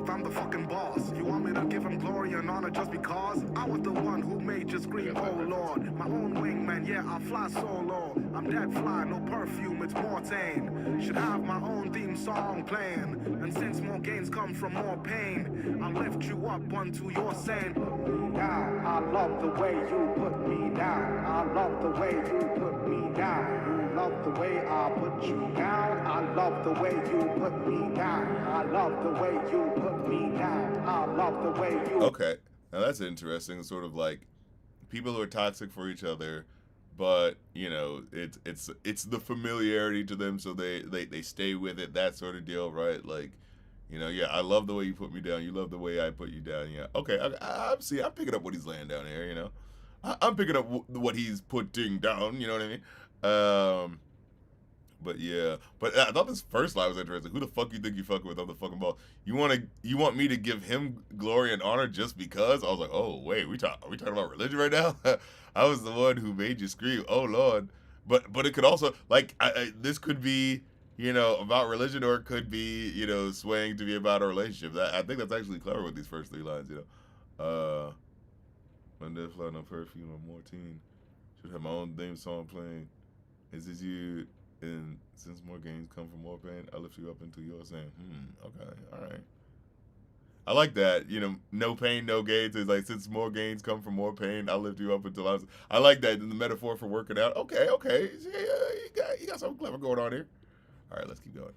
Speaker 2: I'm the fucking boss. You want me to give him glory and honor just because I was the one who made you scream, oh Lord. My own wingman, yeah, I fly solo. I'm dead fly, no perfume, it's more tame. Should have my own theme song playing. And since more gains come from more pain, I'll lift you up onto your sane.
Speaker 3: Down. I love the way you put me down. I love the way you put me down. You love the way I put you down. I love the way you put me down. I love the way you put me down. I love the way you.
Speaker 1: Okay, now that's interesting. Sort of like people who are toxic for each other, but you know, it's the familiarity to them, so they stay with it. That sort of deal, right? Like, you know, yeah, I love the way you put me down. You love the way I put you down. Yeah, okay, I'm picking up what he's laying down here. You know, I'm picking up what he's putting down. You know what I mean? But yeah, but I thought this first line was interesting. Who the fuck you think you fucking with on the fucking ball? You want me to give him glory and honor just because? I was like, oh wait, are we talking about religion right now? I was the one who made you scream, oh Lord. But it could also like this could be, you know, about religion, or it could be, you know, swaying to be about a relationship. I think that's actually clever with these first three lines. You know, when they're flying on perfume or more teen, should have my own theme song playing. Is this you? And since more gains come from more pain, I lift you up into yours saying, okay, all right. I like that, you know, no pain, no gains. It's like, since more gains come from more pain, I'll lift you up until I like that in the metaphor for working out. Okay. Yeah, you got something clever going on here. All right, let's keep going.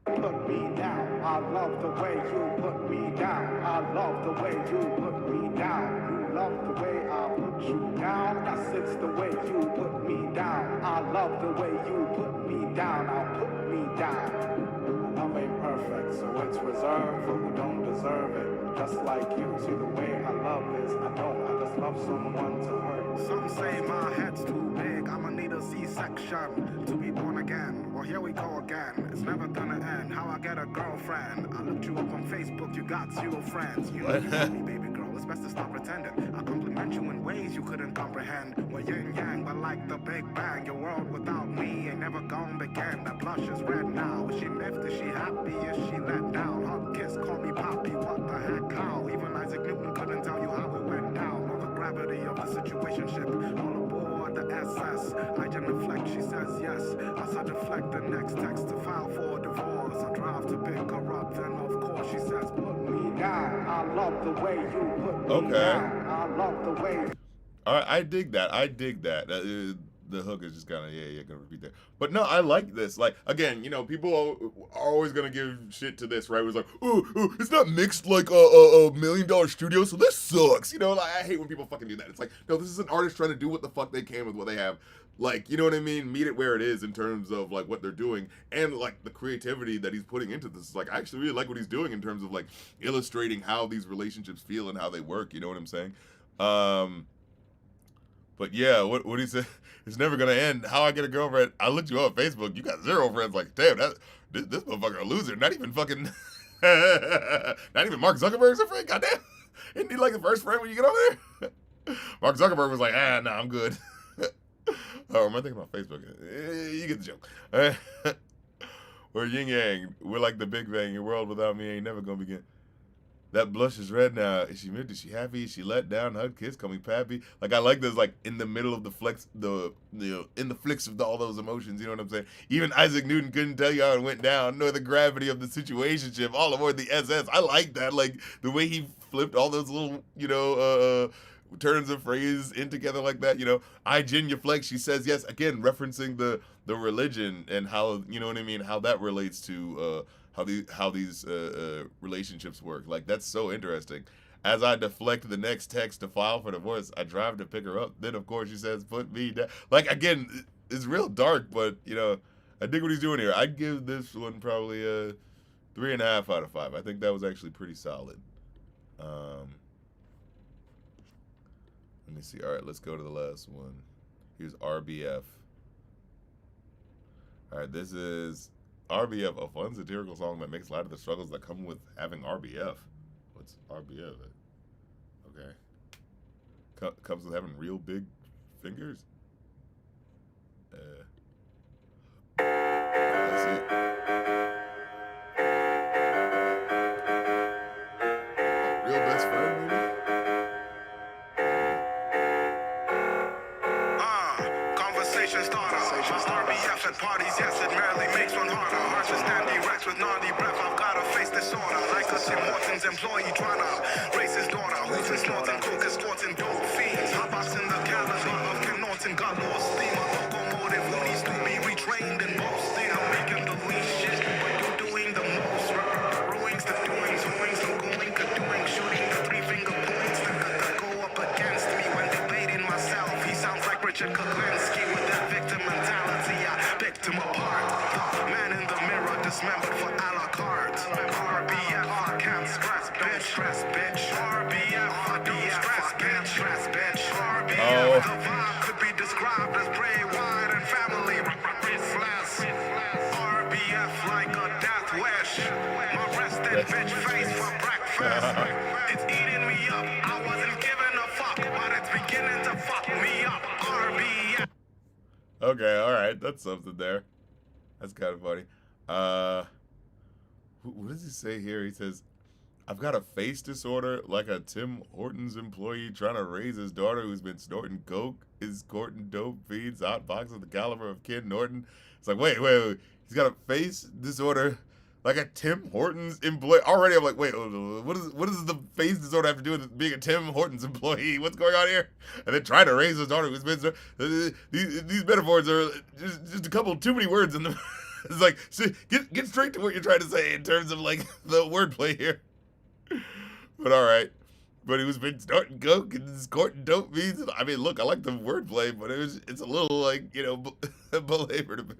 Speaker 3: Put me down. I love the way you put me down. I love the way you put me down. You love the way I put you down. Yes, it's the way you put me down. I love the way you put me down. Now put me down. Love ain't perfect, so it's reserved for who don't deserve it. Just like you, see the way I love is, I know I just love someone to hurt.
Speaker 2: Some say my head's too big, I'ma need a C-section to be born again. Well, here we go again, it's never gonna end. How I get a girlfriend? I looked you up on Facebook, you got 0 friends. You know me, baby girl, it's best to stop pretending. I compliment you in ways you couldn't comprehend. We're yin-yang, but like the Big Bang, your world without me ain't never gonna begin. That blush is red now. Is she miffed? Is she happy? Is she let down? Hug, kiss, call me Poppy, what the heck, how? Even Isaac Newton couldn't tell you how it went down. Or the gravity of the situationship. All aboard the SS. I genuflect, she says yes. As I deflect the next text to file for divorce. I drive to pick her up, then of course she says,
Speaker 3: Put me down. I love the way you put me
Speaker 1: Okay.
Speaker 3: down. I love the way.
Speaker 1: All right, I dig that. The hook is just kind of gonna repeat that. But no, I like this. Like again, people are always gonna give shit to this, right? It was like, oh, it's not mixed like a $1 million studio, so this sucks. Like I hate when people fucking do that. It's like, no, this is an artist trying to do what the fuck they can with what they have. Like, you know what I mean? Meet it where it is in terms of like what they're doing and like the creativity that he's putting into this. Like, I actually really like what he's doing in terms of like illustrating how these relationships feel and how they work. You know what I'm saying? But yeah, what he said, it's never gonna end. How I get a girlfriend? I looked you up on Facebook. You got 0 friends. Like, damn, this motherfucker a loser. Not even fucking, not even Mark Zuckerberg's a friend. Goddamn, isn't he like the first friend when you get over there? Mark Zuckerberg was like, nah, I'm good. Oh, am I thinking about Facebook? You get the joke. We're yin yang. We're like the Big Bang. Your world without me ain't never gonna begin. That blush is red now. Is she miffed? Is she happy? Is she let down? Hug, kiss, call me Pappy. Like I like this, like in the middle of the flex, in the flicks of all those emotions. You know what I'm saying? Even Isaac Newton couldn't tell you how it went down, nor the gravity of the situationship. All aboard the SS. I like that, like the way he flipped all those little, turns of phrase in together like that. I genuflect. She says yes. Again, referencing the religion and how how that relates to how these relationships work. Like that's so interesting. As I deflect the next text to file for divorce, I drive to pick her up. Then of course she says, "Put me down." Like again, it's real dark, but I dig what he's doing here. I'd give this one probably a 3.5 out of 5. I think that was actually pretty solid. Let me see. All right, let's go to the last one. Here's RBF. All right, this is RBF, a fun satirical song that makes light of the struggles that come with having RBF. What's RBF? Okay. Comes with having real big fingers? Let's see. Real best friend, maybe?
Speaker 2: Conversation starter. RBF at parties, yes, it merely makes one harder. Hard to stand erect with naughty breath. I've got a face disorder. Like a Tim Hortons employee trying to raise his daughter. Who's in snorting, coke, escorting dope fiends. Hot box in the calendar of Ken Norton. Got lost steam. A locomotive who needs to be retrained and boasting. I'm making the least shit, but you're doing the most. Ruins the doings, doings, I'm going to doing. Shooting the 3-finger points that go up against me when debating myself. He sounds like Richard Kuklinski with that victim mentality. I picked him apart. The man in the mirror dismembered for a la carte. RBF, I can't stress, bitch. RBF, I don't stress, bitch. RBF, the vibe could be described as Bray Wyatt and family. RBF like a death wish. My resting bitch face for breakfast. It's eating me up. I wasn't giving a fuck, but it's beginning to fuck me up. RBF.
Speaker 1: Okay, all right, that's something there. That's kind of funny. What does he say here? He says, "I've got a face disorder like a Tim Hortons employee trying to raise his daughter who's been snorting coke, is courting dope fiends, hot box of the caliber of Ken Norton." It's like, wait. He's got a face disorder like a Tim Hortons employee. Already, I'm like, wait, what does the face disorder have to do with being a Tim Hortons employee? What's going on here? And then trying to raise his daughter who's been these metaphors are just a couple too many words in them. It's like, get straight to what you're trying to say in terms of like the wordplay here. But all right. but he was been snorting coke and snorting dope beans. I mean, look, I like the wordplay, but it's a little like, you know, belabored a bit.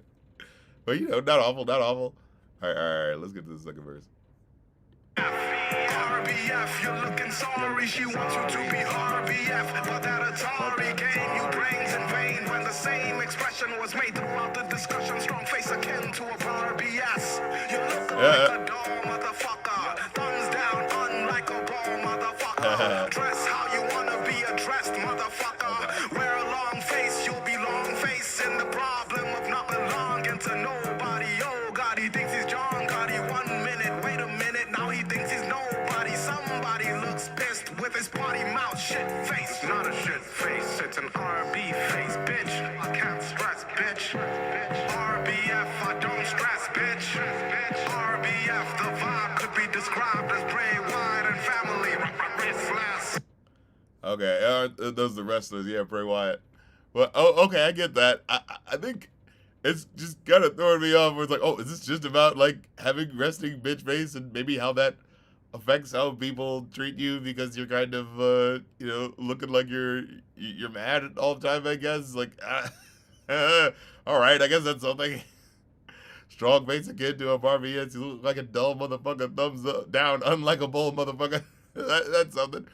Speaker 1: But, you know, not awful, not awful. All right, let's get to the second verse.
Speaker 2: RBF, you're looking sorry. She wants you to be RBF, but that Atari game you brains in vain. When the same expression was made throughout the discussion, strong face akin to a RBS. You look like a doll, motherfucker. Thumbs down, unlike a ball, motherfucker. Dress how you wanna be addressed, motherfucker. Wear a long face, you'll be long facing the problem of not belonging to nobody. Oh God, he thinks he's John Gotti. 1 minute, wait a minute, now he thinks he's nobody. Somebody looks pissed with his potty mouth. Shit face, not a shit face, it's an RB face, bitch. I can't stress, bitch. RBF, I don't stress, bitch. RBF, the vibe could be described as Bray Wyatt and family. Slash.
Speaker 1: Okay, those are the wrestlers. Yeah, Bray Wyatt. Well, okay, I get that. I think it's just kind of throwing me off. Where it's like, oh, is this just about like having resting bitch face and maybe how that affects how people treat you because you're kind of, you know, looking like you're mad all the time? I guess like, all right, I guess that's something. Strong face kid to a Barbie. Yes, you look like a dull motherfucker. Thumbs up, down, unlikable motherfucker. That's something.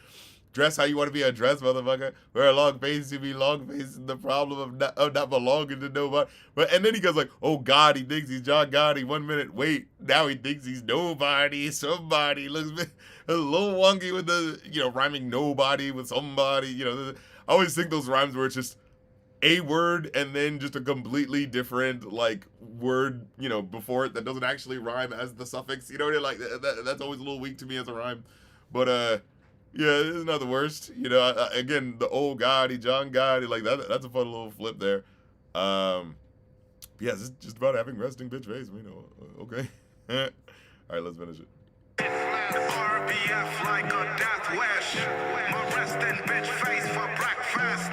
Speaker 1: Dress how you want to be addressed, motherfucker. Wear a long face, you be long faced. The problem of not belonging to nobody. But and then he goes like, oh God, he thinks he's John Gotti. 1 minute, wait, now he thinks he's nobody. Somebody looks a little wonky with the, you know, rhyming nobody with somebody. You know, I always think those rhymes where it's just a word and then just a completely different like word, you know, before it that doesn't actually rhyme as the suffix. You know what I mean? Like that's always a little weak to me as a rhyme. But yeah, it's not the worst. You know, again, the old Gotti, John Gotti, like that's a fun little flip there. Yeah, it's just about having resting bitch face. We know. Okay. All right, let's finish it.
Speaker 2: RBF like a death wish. My resting bitch face for breakfast.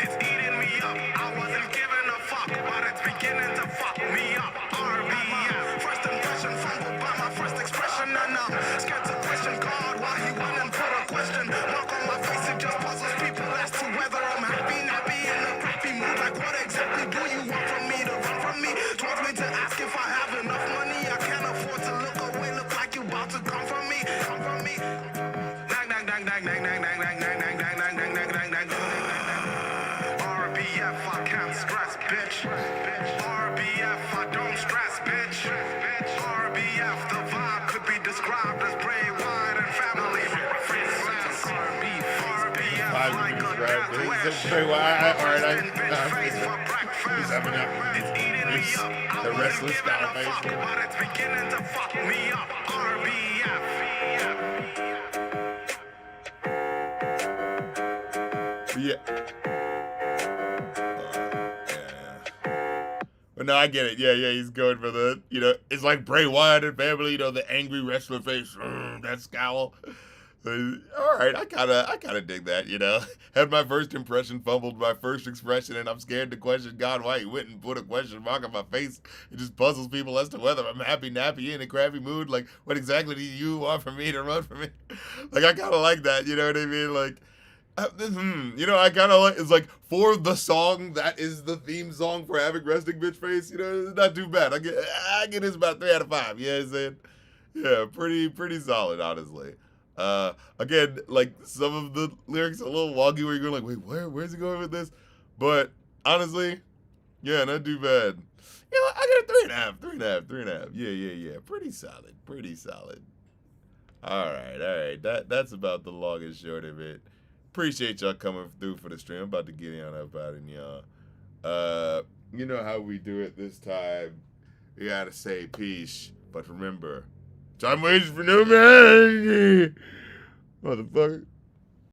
Speaker 2: It's eating me up. I wasn't giving a fuck, but it's beginning to fuck me up. RBF. First impression fumbled by my first expression, and I'm scared to question God why he went and put a question mark on my face. It just puzzles people as to whether I'm happy, nappy, in a crappy mood. Like what exactly do you want from me? To run from me? Towards me to ask if I have enough money. I can't afford to look away. Look like you about to come from me. Come from me. Dang, dang, dang, dang, dang, dang, dang, dang, dang, dang, dang, dang, dang, dang, dang, dang. RBF, I can't stress, bitch. RBF, I don't stress, bitch. RBF, the vibe could be described as Bray Wyatt and family. RBF, like a death wish.
Speaker 1: Bray Wyatt. All right,
Speaker 2: Face for breakfast. It's eating me up.
Speaker 1: the
Speaker 2: I
Speaker 1: restless
Speaker 2: wasn't giving
Speaker 1: style
Speaker 2: a
Speaker 1: face.
Speaker 2: fuck, but it's beginning to fuck me up. RBF.
Speaker 1: Yeah. But no, I get it. Yeah, he's going for the, you know, it's like Bray Wyatt and family, you know, the angry wrestler face, that scowl. All right, I kind of dig that, you know. Had my first impression fumbled my first expression, and I'm scared to question God why he went and put a question mark on my face. It just puzzles people as to whether I'm happy, nappy, in a crappy mood. Like, what exactly do you want from me to run from me? Like, I kind of like that, you know what I mean? Like, you know, I kind of like, it's like, for the song that is the theme song for having resting bitch face, you know, it's not too bad. I get this about 3 out of 5, you know what I'm saying? Yeah, pretty solid, honestly. Again, like, some of the lyrics are a little wonky where you're going like, wait, where's he going with this? But, honestly, yeah, not too bad. You know, I got a 3.5. Yeah. Pretty solid. All right. That's about the long and short of it. Appreciate y'all coming through for the stream. I'm about to get on up out in y'all. You know how we do it this time. We gotta say peace. But remember, time waits for no man. Motherfucker.